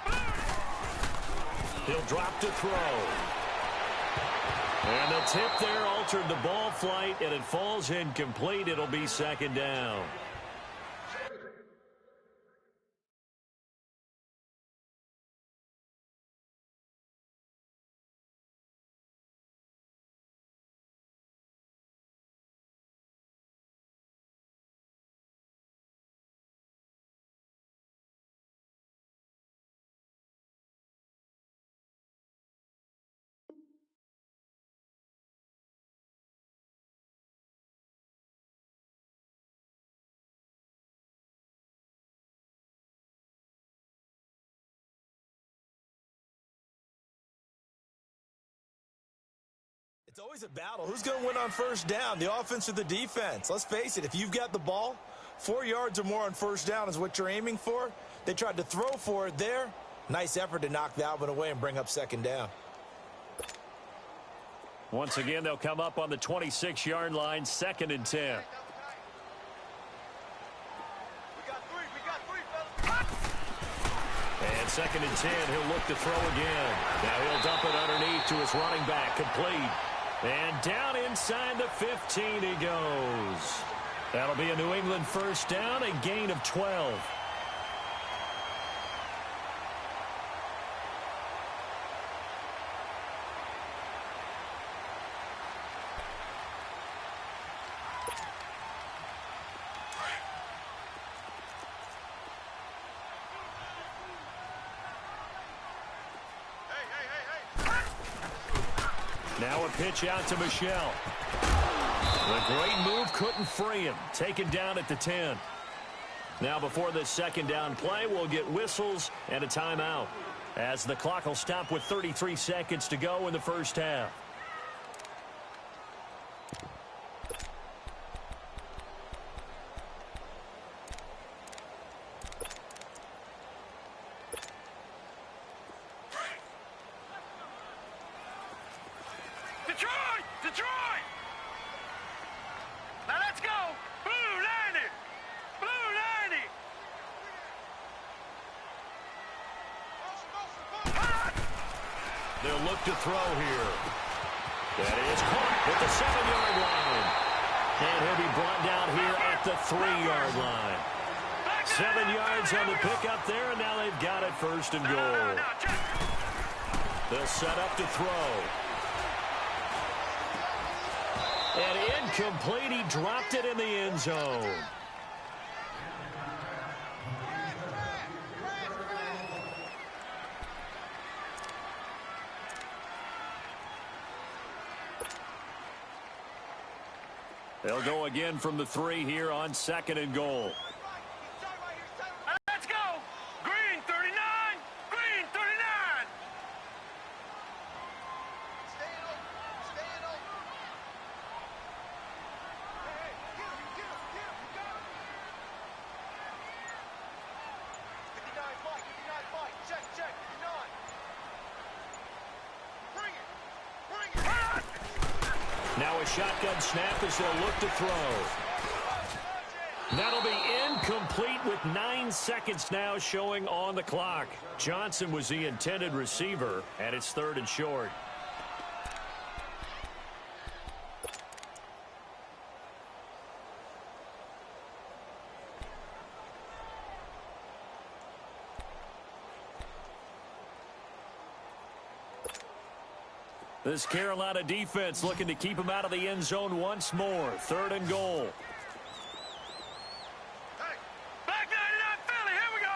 90! Blue!
He'll drop to throw. And the tip there altered the ball flight, and it falls incomplete. It'll be 2nd down.
It's always a battle. Who's going to win on first down, the offense or the defense? Let's face it, if you've got the ball, 4 yards or more on first down is what you're aiming for. They tried to throw for it there. Nice effort to knock that one away and bring up 2nd down.
Once again, they'll come up on the 26-yard line, 2nd and 10. And 2nd and 10, he'll look to throw again. Now he'll dump it underneath to his running back, complete. And down inside the 15 he goes. That'll be a New England first down, a gain of 12. Now a pitch out to Michel. The great move couldn't free him. Taken down at the 10. Now before this 2nd down play, we'll get whistles and a timeout, as the clock will stop with 33 seconds to go in the first half.
Detroit! Now let's go! Blue 90! Blue 90!
They'll look to throw here. That is caught at the 7-yard line. And he'll be brought down here at the 3-yard line. 7 yards on the pickup there, and now they've got it 1st and goal. They'll set up to throw. And incomplete. He dropped it in the end zone. They'll go again from the 3 here on 2nd and goal.
Let's go! Green 39! Green 39! Stay open. Stay open. Hey, get him. You got him. 59 fight. Check. 59. Bring it.
Now a shotgun snap as they'll look to throw. That'll be incomplete with 9 seconds now showing on the clock. Johnson was the intended receiver, and it's 3rd and short. This Carolina defense looking to keep him out of the end zone once more. 3rd and goal.
Hey, back 99 Philly, here we go.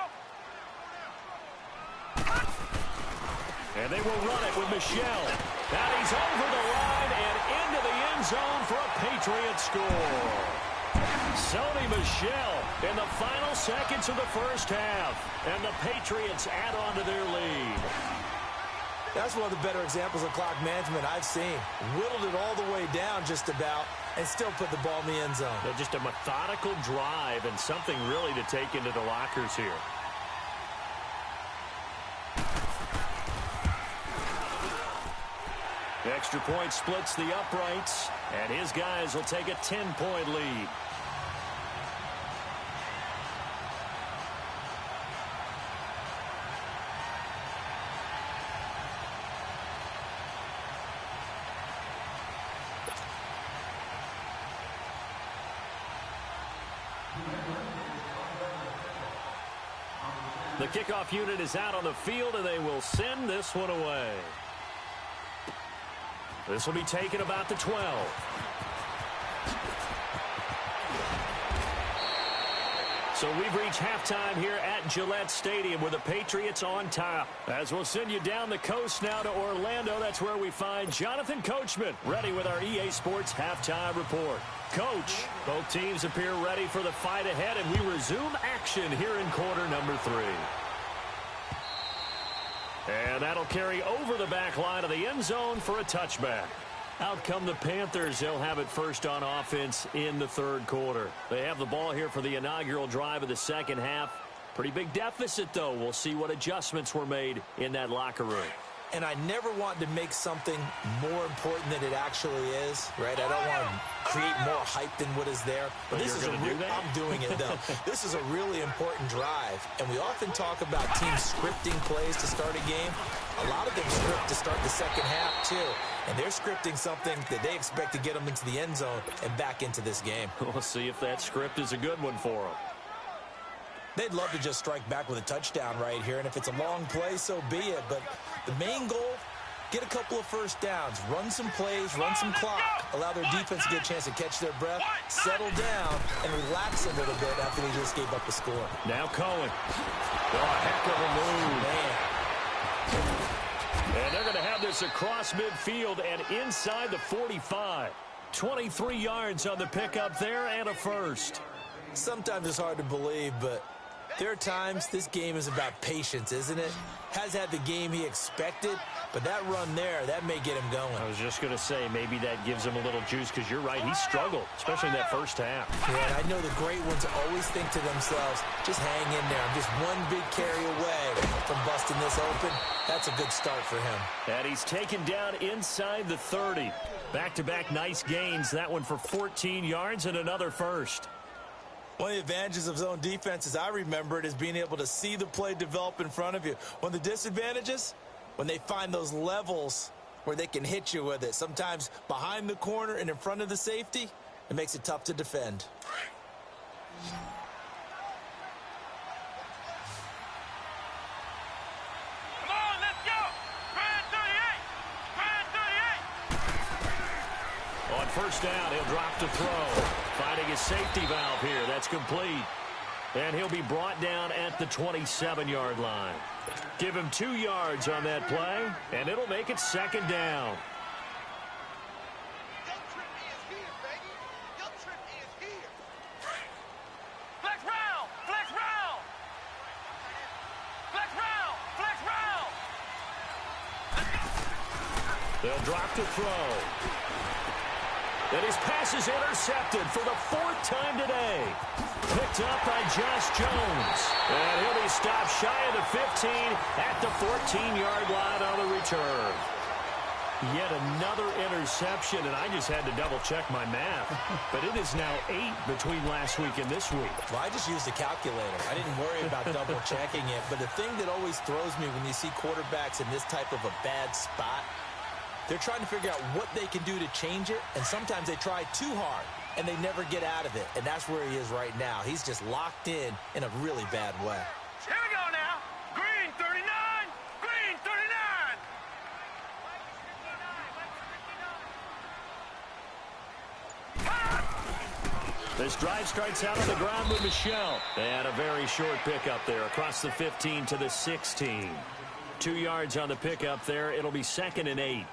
And they will run it with Michel. Now he's over the line and into the end zone for a Patriot score. Sony Michel in the final seconds of the first half. And the Patriots add on to their lead.
That's one of the better examples of clock management I've seen. Whittled it all the way down just about and still put the ball in the end zone.
Just a methodical drive and something really to take into the lockers here. The extra point splits the uprights, and his guys will take a 10-point lead. The kickoff unit is out on the field, and they will send this one away. This will be taken about the 12. So we've reached halftime here at Gillette Stadium with the Patriots on top. As we'll send you down the coast now to Orlando, that's where we find Jonathan Coachman ready with our EA Sports halftime report. Coach, both teams appear ready for the fight ahead, and we resume action here in quarter number 3. And that'll carry over the back line of the end zone for a touchback. Out come the Panthers. They'll have it first on offense in the 3rd quarter. They have the ball here for the inaugural drive of the second half. Pretty big deficit, though. We'll see what adjustments were made in that locker room.
And I never want to make something more important than it actually is, right? I don't want to create more hype than what is there. But this is I'm doing it, though. This is a really important drive. And we often talk about teams scripting plays to start a game. A lot of them script to start the second half, too. And they're scripting something that they expect to get them into the end zone and back into this game.
We'll see if that script is a good one for them.
They'd love to just strike back with a touchdown right here, and if it's a long play, so be it. But the main goal, get a couple of first downs, run some plays, run some clock, allow their defense to get a chance to catch their breath, settle down, and relax a little bit after they just gave up a score.
Now Cohen. Oh, heck of a move. Man. And they're going to have this across midfield and inside the 45. 23 yards on the pickup there and a first.
Sometimes it's hard to believe, but there are times this game is about patience, isn't it? Has had the game he expected, but that run there, that may get him going.
I was just going to say, maybe that gives him a little juice, because you're right, he struggled, especially in that first half.
Yeah, and I know the great ones always think to themselves, just hang in there. I'm just one big carry away from busting this open. That's a good start for him.
And he's taken down inside the 30. Back-to-back nice gains, that one for 14 yards and another first.
One of the advantages of zone defense, as I remember it, is being able to see the play develop in front of you. One of the disadvantages, when they find those levels where they can hit you with it, sometimes behind the corner and in front of the safety, it makes it tough to defend.
Come on, let's go! Grand 38! Grand 38!
On first down. He'll drop to throw. Finding his safety valve here. That's complete. And he'll be brought down at the 27-yard line. Give him 2 yards on that play, and it'll make it second down.
Flex round! Flex round! Flex round! Flex round!
They'll drop to throw. And his pass is intercepted for the 4th time today. Picked up by Josh Jones. And he'll be stopped shy of the 15 at the 14-yard line on the return. Yet another interception, and I just had to double-check my math. But it is now 8 between last week and this week.
Well, I just used a calculator. I didn't worry about double-checking it. But the thing that always throws me when you see quarterbacks in this type of a bad spot, they're trying to figure out what they can do to change it, and sometimes they try too hard, and they never get out of it. And that's where he is right now. He's just locked in a really bad way.
Here we go now. Green 39. Green 39.
This drive starts out on the ground with Michelle. And a very short pickup there across the 15 to the 16. 2 yards on the pickup there. It'll be 2nd and 8.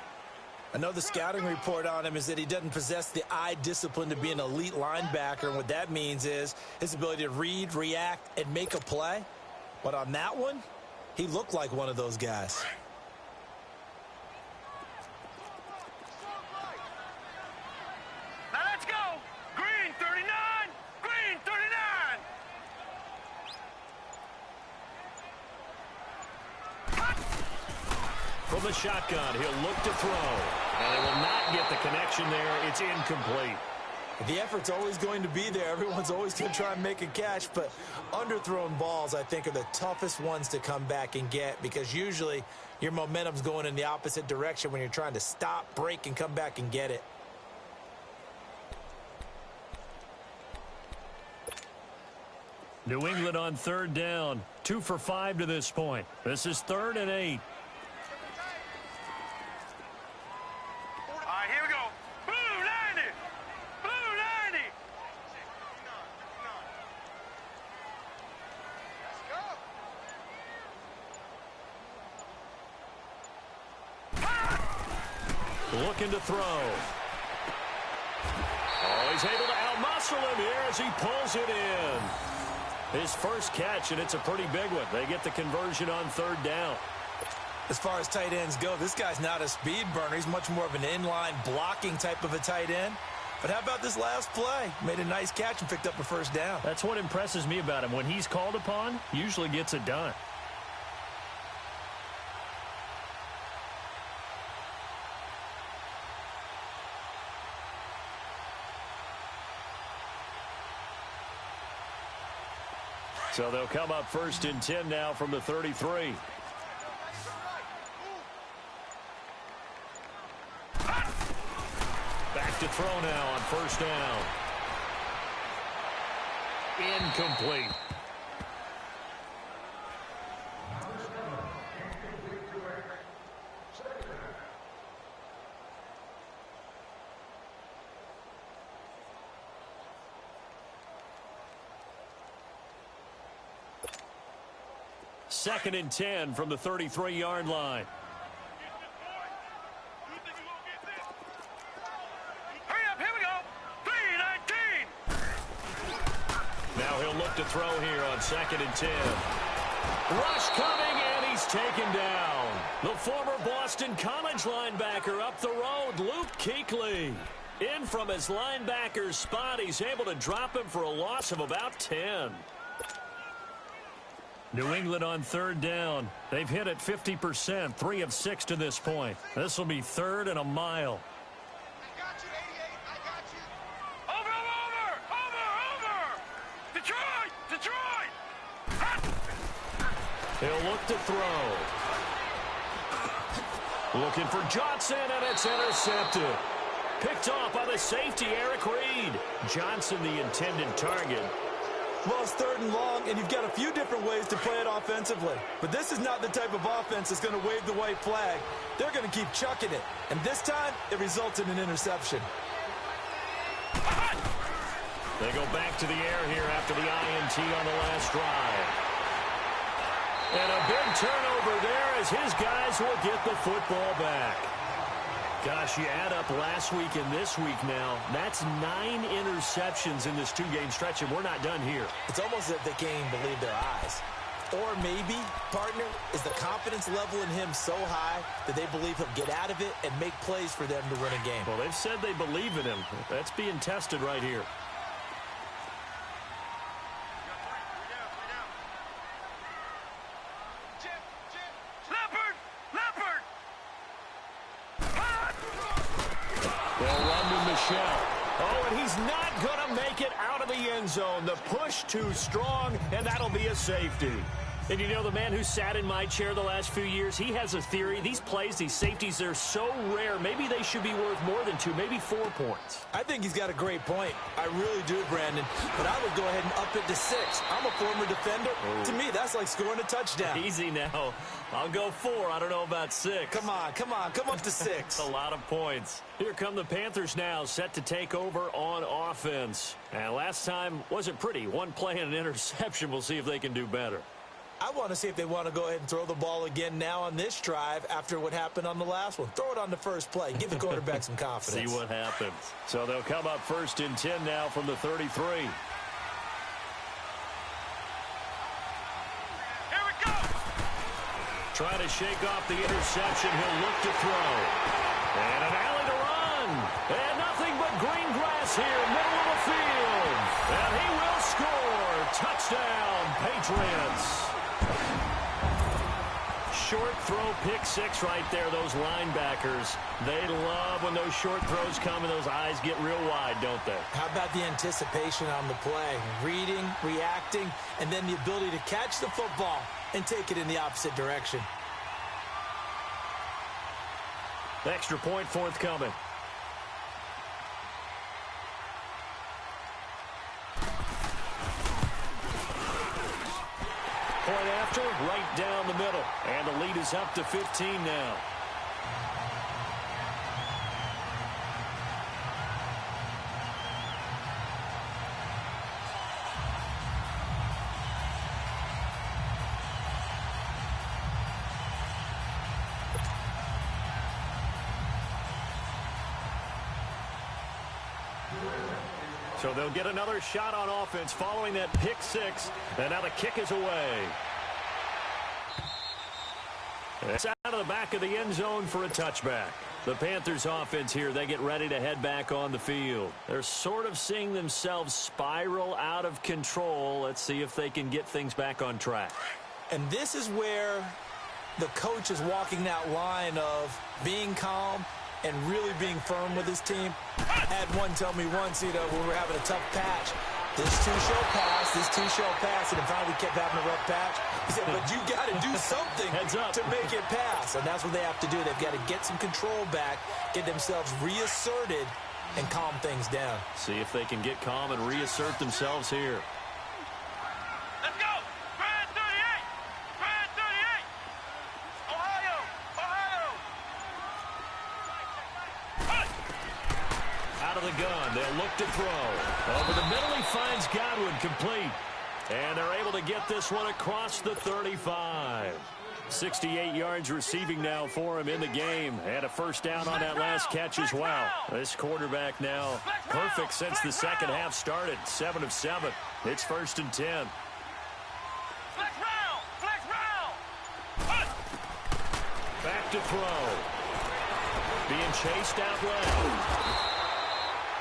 I know the scouting report on him is that he doesn't possess the eye discipline to be an elite linebacker, and what that means is his ability to read, react, and make a play. But on that one, he looked like one of those guys.
Now let's go. Green 39. Green 39.
From the shotgun, he'll look to throw. And he will not get the connection there. It's incomplete.
The effort's always going to be there. Everyone's always going to try and make a catch, but underthrown balls, I think, are the toughest ones to come back and get because usually your momentum's going in the opposite direction when you're trying to stop, break, and come back and get it.
New England on 3rd down. 2 for 5 to this point. This is 3rd and 8. Looking to throw. Oh, he's able to outmuscle him here as he pulls it in. His first catch, and it's a pretty big one. They get the conversion on 3rd down.
As far as tight ends go, this guy's not a speed burner. He's much more of an inline blocking type of a tight end. But how about this last play? Made a nice catch and picked up a first down.
That's what impresses me about him. When he's called upon, usually gets it done. So they'll come up 1st and 10 now from the 33. Back to throw now on 1st down. Incomplete. Second and 10 from the 33-yard line.
Hurry up, here we go. 3-19.
Now he'll look to throw here on 2nd and 10. Rush coming, and he's taken down. The former Boston College linebacker up the road, Luke Kuechly. In from his linebacker's spot, he's able to drop him for a loss of about 10. New England on 3rd down. They've hit it 50%, 3 of 6 to this point. This will be 3rd and a mile.
Over. Detroit.
He'll look to throw. Looking for Johnson, and it's intercepted. Picked off by the safety, Eric Reed. Johnson, the intended target.
Well, it's 3rd and long, and you've got a few different ways to play it offensively. But this is not the type of offense that's going to wave the white flag. They're going to keep chucking it. And this time, it results in an interception.
They go back to the air here after the INT on the last drive. And a big turnover there as his guys will get the football back. Gosh, you add up last week and this week now. That's 9 interceptions in this 2-game stretch, and we're not done here.
It's almost as if they can't even believe their eyes. Or maybe, partner, is the confidence level in him so high that they believe he'll get out of it and make plays for them to win a game.
Well, they've said they believe in him. That's being tested right here. They'll run to Michelle. Oh, and he's not going to make it out of the end zone. The push too strong, and that'll be a safety. And you know, the man who sat in my chair the last few years, he has a theory. These plays, these safeties, they're so rare. Maybe they should be worth more than 2, maybe 4 points.
I think he's got a great point. I really do, Brandon. But I would go ahead and up it to 6. I'm a former defender. Oh. To me, that's like scoring a touchdown.
Easy now. I'll go 4. I don't know about 6.
Come on. Come up to 6.
A lot of points. Here come the Panthers now, set to take over on offense. And last time wasn't pretty. 1 play and an interception. We'll see if they can do better.
I want to see if they want to go ahead and throw the ball again now on this drive after what happened on the last one. Throw it on the first play. Give the quarterback some confidence.
See what happens. So they'll come up 1st and 10 now from the 33.
Here we go.
Trying to shake off the interception. He'll look to throw. And an alley to run. And nothing but green grass here, middle of the field. And he will score. Touchdown, Patriots. Short throw, pick 6 right there, those linebackers. They love when those short throws come and those eyes get real wide, don't they?
How about the anticipation on the play? Reading, reacting, and then the ability to catch the football and take it in the opposite direction.
Extra point forthcoming. Point after, right down the middle. And the lead is up to 15 now. So they'll get another shot on offense following that pick 6. And now the kick is away. It's out of the back of the end zone for a touchback. The Panthers offense here, they get ready to head back on the field. They're sort of seeing themselves spiral out of control. Let's see if they can get things back on track.
And this is where the coach is walking that line of being calm and really being firm with his team. I had one tell me once, when we were having a tough patch, this two shall pass, and then finally we kept having a rough patch. He said, but you got to do something to make it pass, and that's what they have to do. They've got to get some control back, get themselves reasserted, and calm things down.
See if they can get calm and reassert themselves here.
Let's go! Brad 38! Brad 38! Ohio!
Out of the gun, they'll look to throw. Over the middle, he finds Godwin, complete. And they're able to get this one across the 35. 68 yards receiving now for him in the game. And a first down on that last catch as well. This quarterback now perfect since the second half started. 7 of 7. It's 1st and 10. Back to throw. Being chased out left.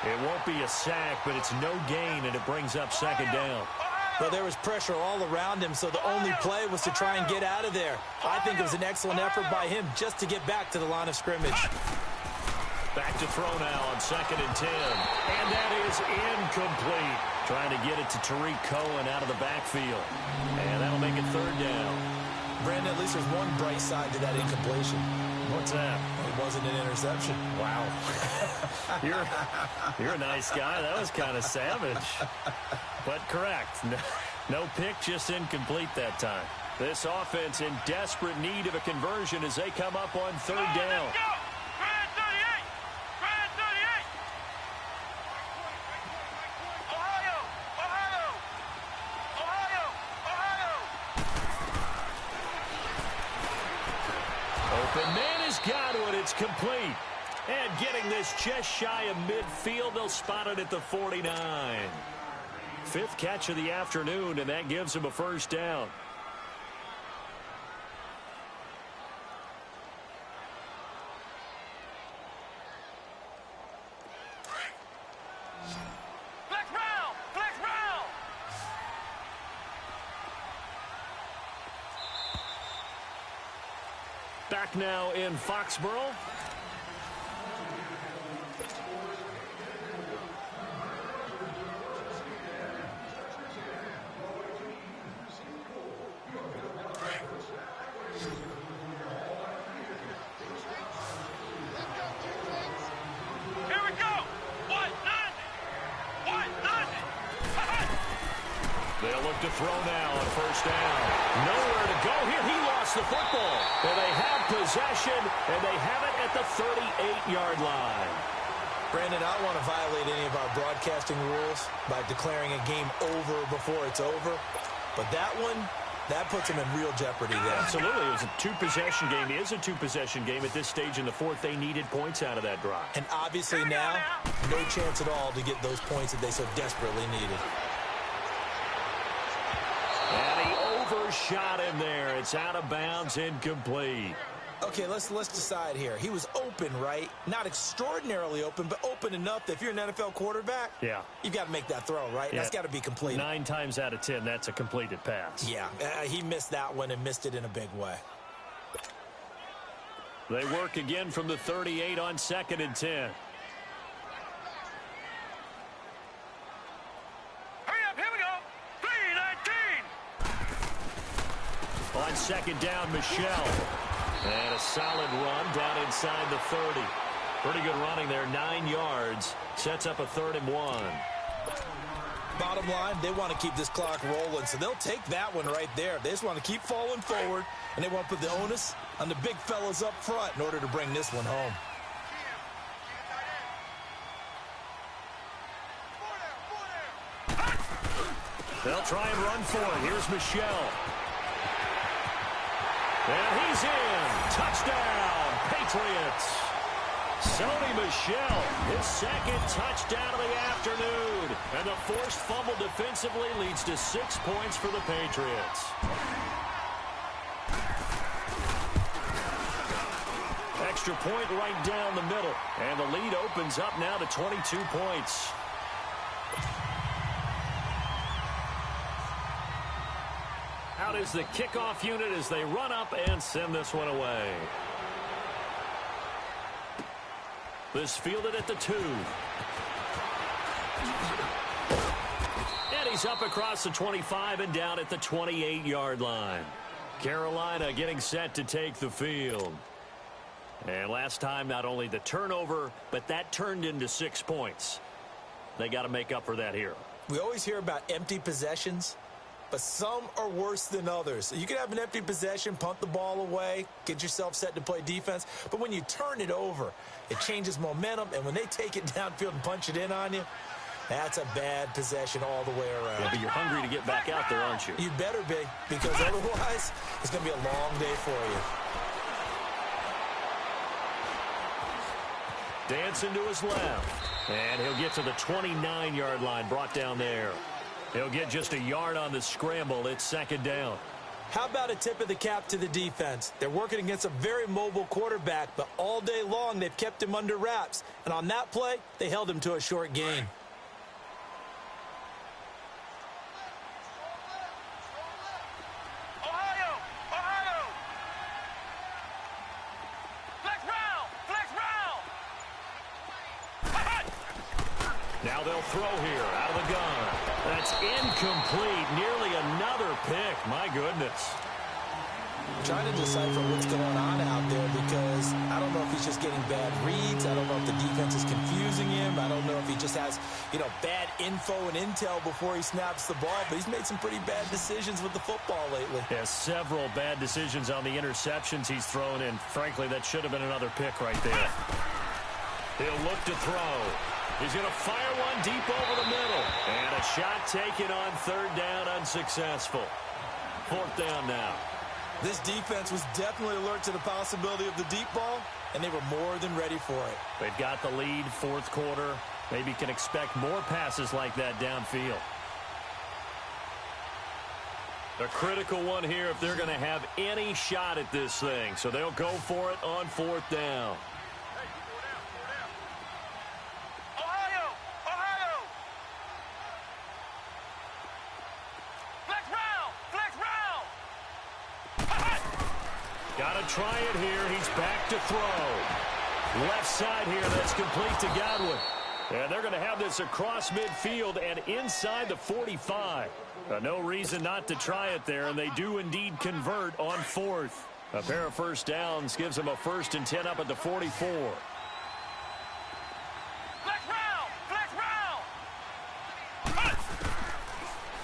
It won't be a sack, but it's no gain, and it brings up 2nd down.
Well, there was pressure all around him, so the only play was to try and get out of there. I think it was an excellent effort by him just to get back to the line of scrimmage.
Back to throw now on 2nd and 10. And that is incomplete. Trying to get it to Tariq Cohen out of the backfield. And that'll make it 3rd down.
Brandon, at least there's one bright side to that incompletion.
What's that?
It wasn't an interception.
Wow. You're a nice guy. That was kind of savage. But correct. No pick, just incomplete that time. This offense in desperate need of a conversion as they come up on 3rd down.
Brad 38! Brad 38! Ohio!
open man has got to it. It's complete. And getting this just shy of midfield, they'll spot it at the 49. Fifth catch of the afternoon, and that gives him a first down. Back now in Foxborough. They'll look to throw now on first down. Nowhere to go here. He lost the football. And they have possession, and they have it at the 38-yard line.
Brandon, I don't want to violate any of our broadcasting rules by declaring a game over before it's over. But that one, that puts them in real jeopardy there.
Absolutely. It was a two-possession game. It is a two-possession game at this stage in the fourth. They needed points out of that drive.
And obviously now, no chance at all to get those points that they so desperately needed.
And he overshot him there. It's out of bounds, incomplete.
Okay, let's decide here. He was open, right? Not extraordinarily open, but open enough that if you're an NFL quarterback, you've got to make that throw, right? That's got to be completed.
9 times out of 10, that's a completed pass.
Yeah, he missed that one and missed it in a big way.
They work again from the 38 on 2nd and 10. On second down, Michelle. And a solid run down inside the 30. Pretty good running there, 9 yards. Sets up a 3rd and 1.
Bottom line, they want to keep this clock rolling, so they'll take that one right there. They just want to keep falling forward, and they want to put the onus on the big fellas up front in order to bring this one home.
They'll try and run for it. Here's Michelle. And he's in. Touchdown, Patriots. Sony Michel, his second touchdown of the afternoon. And the forced fumble defensively leads to 6 points for the Patriots. Extra point right down the middle. And the lead opens up now to 22 points. Out is the kickoff unit as they run up and send this one away. This fielded at the 2. And he's up across the 25 and down at the 28-yard line. Carolina getting set to take the field. And last time, not only the turnover, but that turned into 6 points. They got to make up for that here.
We always hear about empty possessions, but some are worse than others. You can have an empty possession, punt the ball away, get yourself set to play defense. But when you turn it over, it changes momentum. And when they take it downfield and punch it in on you, that's a bad possession all the way around.
Yeah, but you're hungry to get back out there, aren't you?
You better be, because otherwise it's going to be a long day for you.
Dancing to his left. And he'll get to the 29-yard line, brought down there. He'll get just a yard on the scramble. It's second down.
How about a tip of the cap to the defense? They're working against a very mobile quarterback, but all day long they've kept him under wraps. And on that play, they held him to a short gain.
Now they'll throw here out of the gun. That's incomplete. Nearly another pick. My goodness.
I'm trying to decipher what's going on out there, because I don't know if he's just getting bad reads. I don't know if the defense is confusing him. I don't know if he just has, bad info and intel before he snaps the ball. But he's made some pretty bad decisions with the football lately.
Yeah, several bad decisions on the interceptions he's thrown in. Frankly, that should have been another pick right there. He'll look to throw. He's going to fire one deep over the middle. And a shot taken on third down, unsuccessful. Fourth down now.
This defense was definitely alert to the possibility of the deep ball, and they were more than ready for it.
They've got the lead, fourth quarter. Maybe can expect more passes like that downfield. A critical one here if they're going to have any shot at this thing. So they'll go for it on fourth down. Got to try it here. He's back to throw. Left side here, that's complete to Godwin. And they're going to have this across midfield and inside the 45. No reason not to try it there, and they do indeed convert on fourth. A pair of first downs gives them a 1st and 10 up at the 44.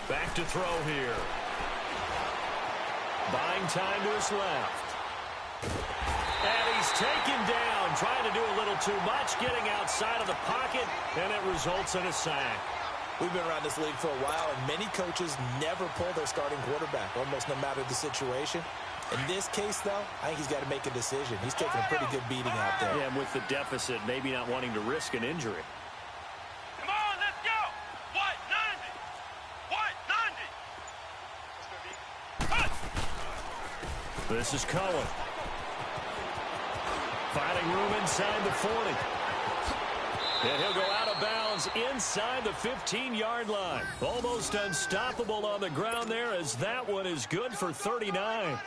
Back to throw here. Buying time to his left. And he's taken down, trying to do a little too much, getting outside of the pocket, and it results in a sack.
We've been around this league for a while, and many coaches never pull their starting quarterback, almost no matter the situation. In this case, though, I think he's got to make a decision. He's taking a pretty good beating out there.
Yeah, and with the deficit, maybe not wanting to risk an injury.
Come on, let's go! White 90!
This is Cohen. Finding room inside the 40. And he'll go out of bounds inside the 15-yard line. Almost unstoppable on the ground there, as that one is good for 39.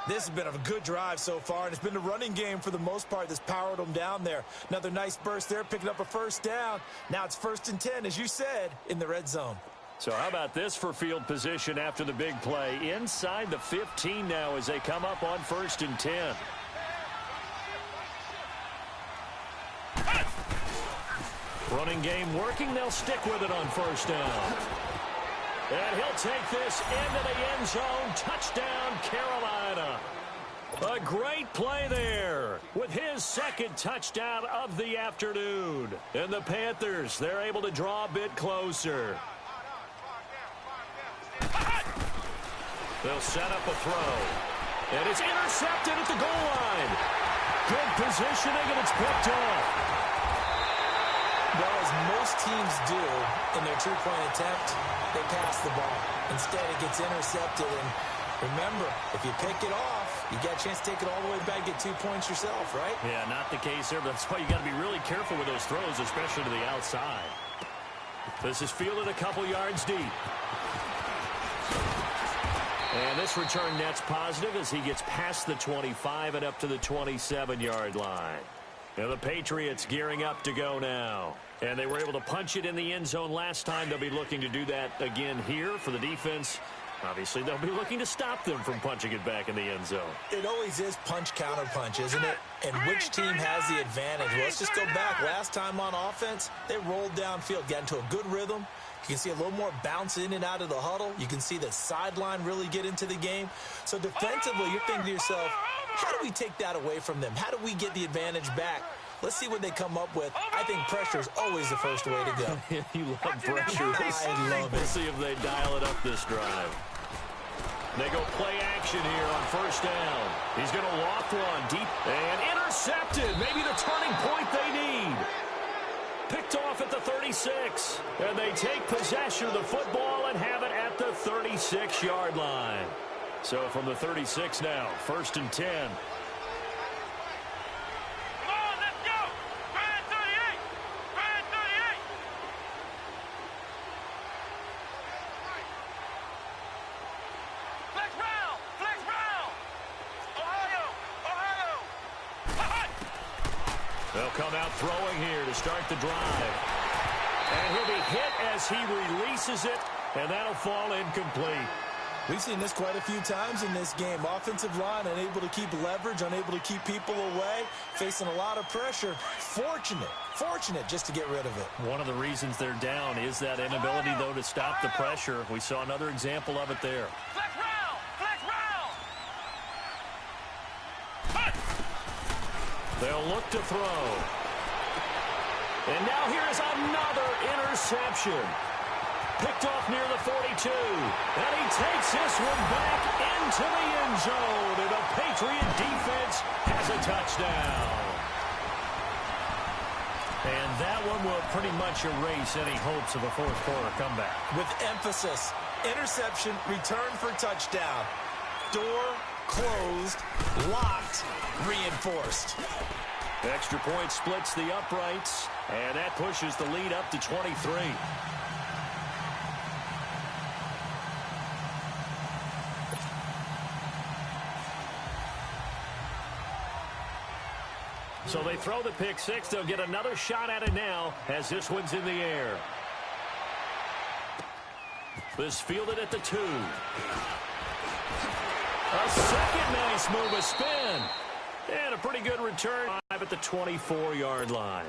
This has been a good drive so far, and it's been the running game for the most part that's powered them down there. Another nice burst there, picking up a first down. Now it's 1st and 10, as you said, in the red zone.
So how about this for field position after the big play? Inside the 15 now as they come up on 1st and 10. Running game working. They'll stick with it on 1st down. And he'll take this into the end zone. Touchdown, Carolina. A great play there with his 2nd touchdown of the afternoon. And the Panthers, they're able to draw a bit closer. They'll set up a throw. And it's intercepted at the goal line. Good positioning, and it's picked off.
Well, as most teams do in their two-point attempt, they pass the ball. Instead, it gets intercepted. And remember, if you pick it off, you got a chance to take it all the way back, get 2 points yourself, right?
Yeah, not the case there, but that's why you got to be really careful with those throws, especially to the outside. This is fielded a couple yards deep. And this return net's positive as he gets past the 25 and up to the 27-yard line. Now the Patriots gearing up to go now. And they were able to punch it in the end zone last time. They'll be looking to do that again here for the defense. Obviously, they'll be looking to stop them from punching it back in the end zone.
It always is punch-counter-punch, isn't it? And which team has the advantage? Well, let's just go back. Last time on offense, they rolled downfield, got into a good rhythm. You can see a little more bounce in and out of the huddle. You can see the sideline really get into the game. So defensively, you're thinking to yourself, how do we take that away from them? How do we get the advantage back? Let's see what they come up with. I think pressure is always the first way to go.
You love pressure.
I love it.
We'll see if they dial it up this drive. They go play action here on 1st down. He's going to loft one deep and intercepted. Maybe the turning point they need. Picked off at the 36. And they take possession of the football and have it at the 36-yard line. So from the 36 now, 1st and 10. They'll come out throwing here to start the drive. And he'll be hit as he releases it, and that'll fall incomplete.
We've seen this quite a few times in this game. Offensive line unable to keep leverage, unable to keep people away, facing a lot of pressure. Fortunate just to get rid of it.
One of the reasons they're down is that inability, though, to stop the pressure. We saw another example of it there. They'll look to throw. And now here is another interception. Picked off near the 42. And he takes this one back into the end zone. And Patriot defense has a touchdown. And that one will pretty much erase any hopes of a fourth quarter comeback.
With emphasis, interception, return for touchdown. Door closed, locked, reinforced.
Extra point splits the uprights, and that pushes the lead up to 23. So they throw the pick six. They'll get another shot at it now as this one's in the air. This fielded at the 2. A second nice move, a spin. And a pretty good return at the 24-yard line.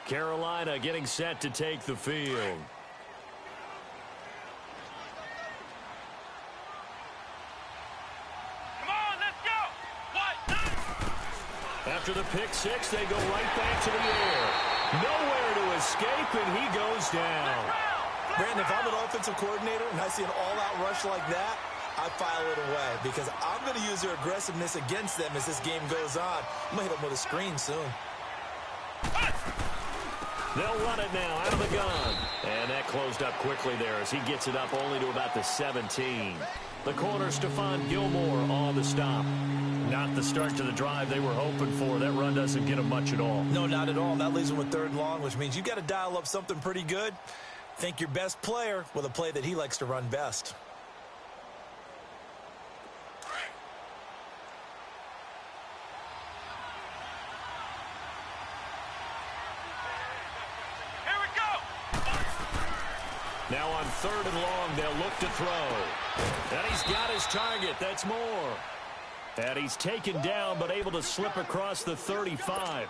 Carolina getting set to take the field. After the pick six, they go right back to the air. Nowhere to escape, and he goes down.
Brandon, if I'm an offensive coordinator and I see an all-out rush like that, I file it away because I'm going to use their aggressiveness against them as this game goes on. I'm going to hit them with a screen soon.
They'll run it now out of the gun. And that closed up quickly there as he gets it up only to about the 17. The corner, Stephon Gilmore, on the stop. Not the start to the drive they were hoping for. That run doesn't get them much at all.
No, not at all. That leaves them with 3rd and long, which means you've got to dial up something pretty good. Think your best player with a play that he likes to run best.
Here we go.
Now on 3rd and long, they'll look to throw. And he's got his target. That's Moore. And he's taken down, but able to slip across the 35.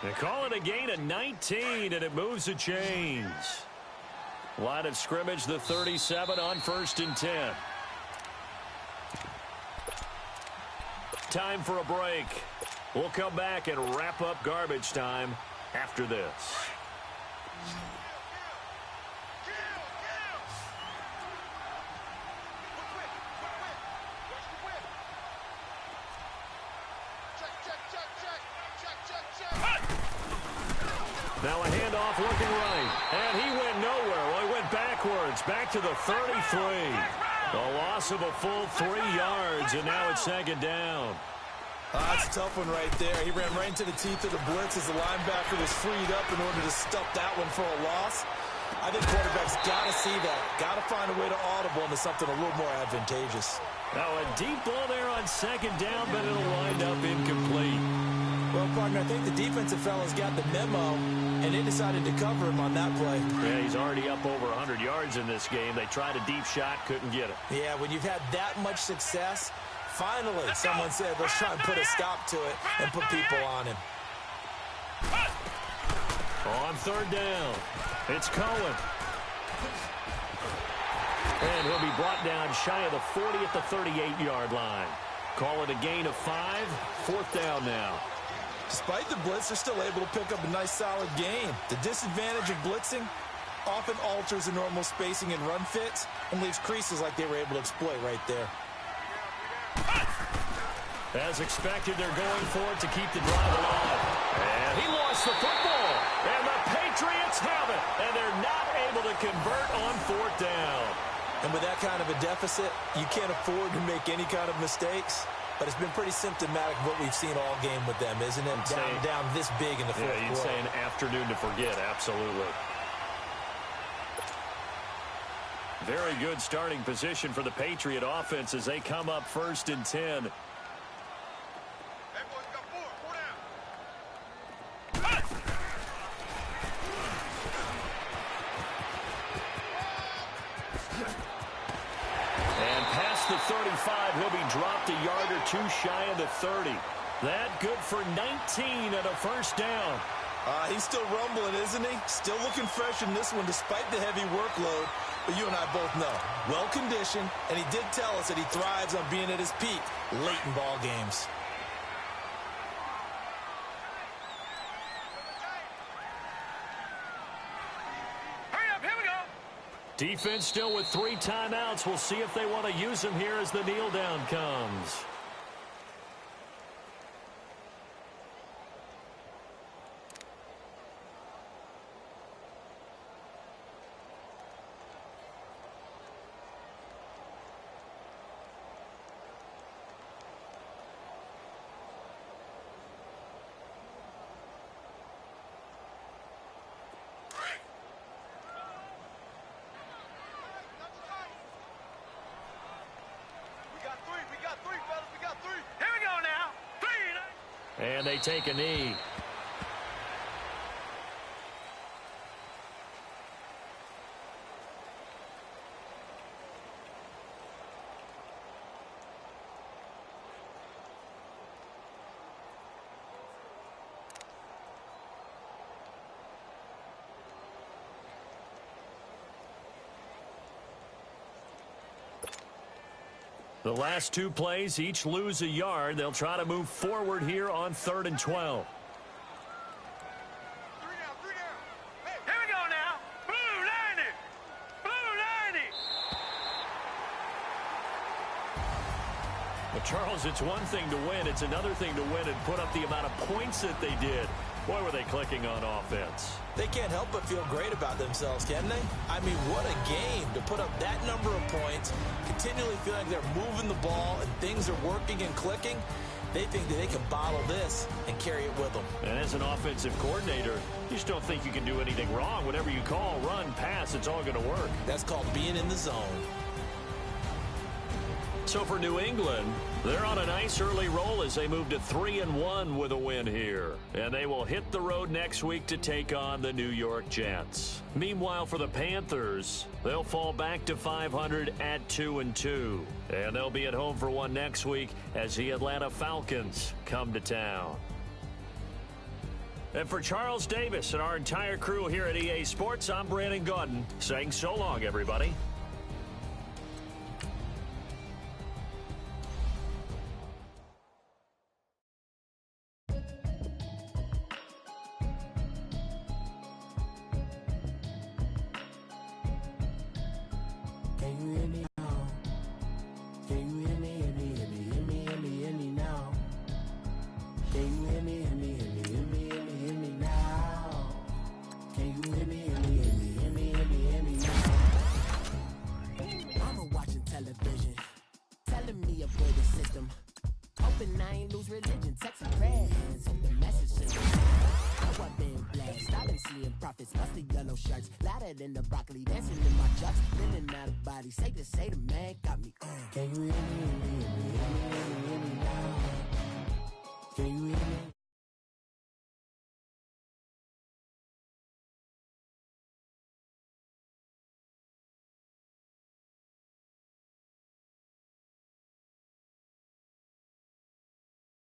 They call it a gain of 19, and it moves the chains. Line of scrimmage, the 37 on 1st and 10. Time for a break. We'll come back and wrap up garbage time after this. Now a handoff looking right. And he went nowhere. Well, he went backwards. Back to the 33. A loss of a full 3 yards, and now it's 2nd down.
That's a tough one right there. He ran right into the teeth of the blitz as the linebacker was freed up in order to stuff that one for a loss. I think quarterbacks got to see that. Got to find a way to audible into something a little more advantageous.
Now a deep ball there on 2nd down, but it'll wind up incomplete.
Well, partner, I think the defensive fellas got the memo, and they decided to cover him on that play.
Yeah, he's already up over 100 yards in this game. They tried a deep shot, couldn't get it.
Yeah, when you've had that much success, finally someone said, let's try and put a stop to it and put people on him.
On 3rd down, it's Cohen. And he'll be brought down shy of the 40 at the 38-yard line. Call it a gain of 5, 4th down now.
Despite the blitz, they're still able to pick up a nice, solid gain. The disadvantage of blitzing often alters the normal spacing and run fits and leaves creases like they were able to exploit right there.
As expected, they're going for it to keep the drive alive. And he lost the football. And the Patriots have it. And they're not able to convert on 4th down.
And with that kind of a deficit, you can't afford to make any kind of mistakes. But it's been pretty symptomatic of what we've seen all game with them, isn't it? Down this big in the 4th quarter.
Yeah, you'd say an afternoon to forget, absolutely. Very good starting position for the Patriot offense as they come up 1st and 10. The 35 will be dropped a yard or 2 shy of the 30. That good for 19 and a 1st down.
He's still rumbling, isn't he? Still looking fresh in this one despite the heavy workload. But you and I both know, well-conditioned, and he did tell us that he thrives on being at his peak late in ball games.
Defense still with 3 timeouts. We'll see if they want to use them here as the kneel down comes. And they take a knee. The last two plays, each lose a yard. They'll try to move forward here on 3rd and 12.
Here we go now. Blue 90. Blue 90.
Well, Charles, it's one thing to win. It's another thing to win and put up the amount of points that they did. Boy, were they clicking on offense.
They can't help but feel great about themselves, can they? I mean, what a game to put up that number of points, continually feeling like they're moving the ball and things are working and clicking. They think that they can bottle this and carry it with them.
And as an offensive coordinator, you just don't think you can do anything wrong. Whatever you call, run, pass, it's all going to work.
That's called being in the zone.
So for New England, they're on a nice early roll as they move to 3-1 with a win here. And they will hit the road next week to take on the New York Jets. Meanwhile, for the Panthers, they'll fall back to 500 at 2-2. And they'll be at home for one next week as the Atlanta Falcons come to town. And for Charles Davis and our entire crew here at EA Sports, I'm Brandon Gaudin saying so long, everybody.
Can you hear me now? Can you hear me, hear me, hear me, hear me, hear me, hear me now? Can you hear me, hear me, hear me, hear me, hear me, hear me now? Can you hear me, hear me, hear me, hear me, hear me, hear me now? Mama watching television, telling me avoid the system. Hoping I ain't lose religion, texting prayers, hope the message sends. Now I've been blessed, I've been seeing prophets, mustard yellow shirts, louder than the broccoli, dancing in my chucks, feeling out of body, safe to say the man got me. Can you hear me, hear me, hear me, hear me, hear me, hear me now? Can you hear me?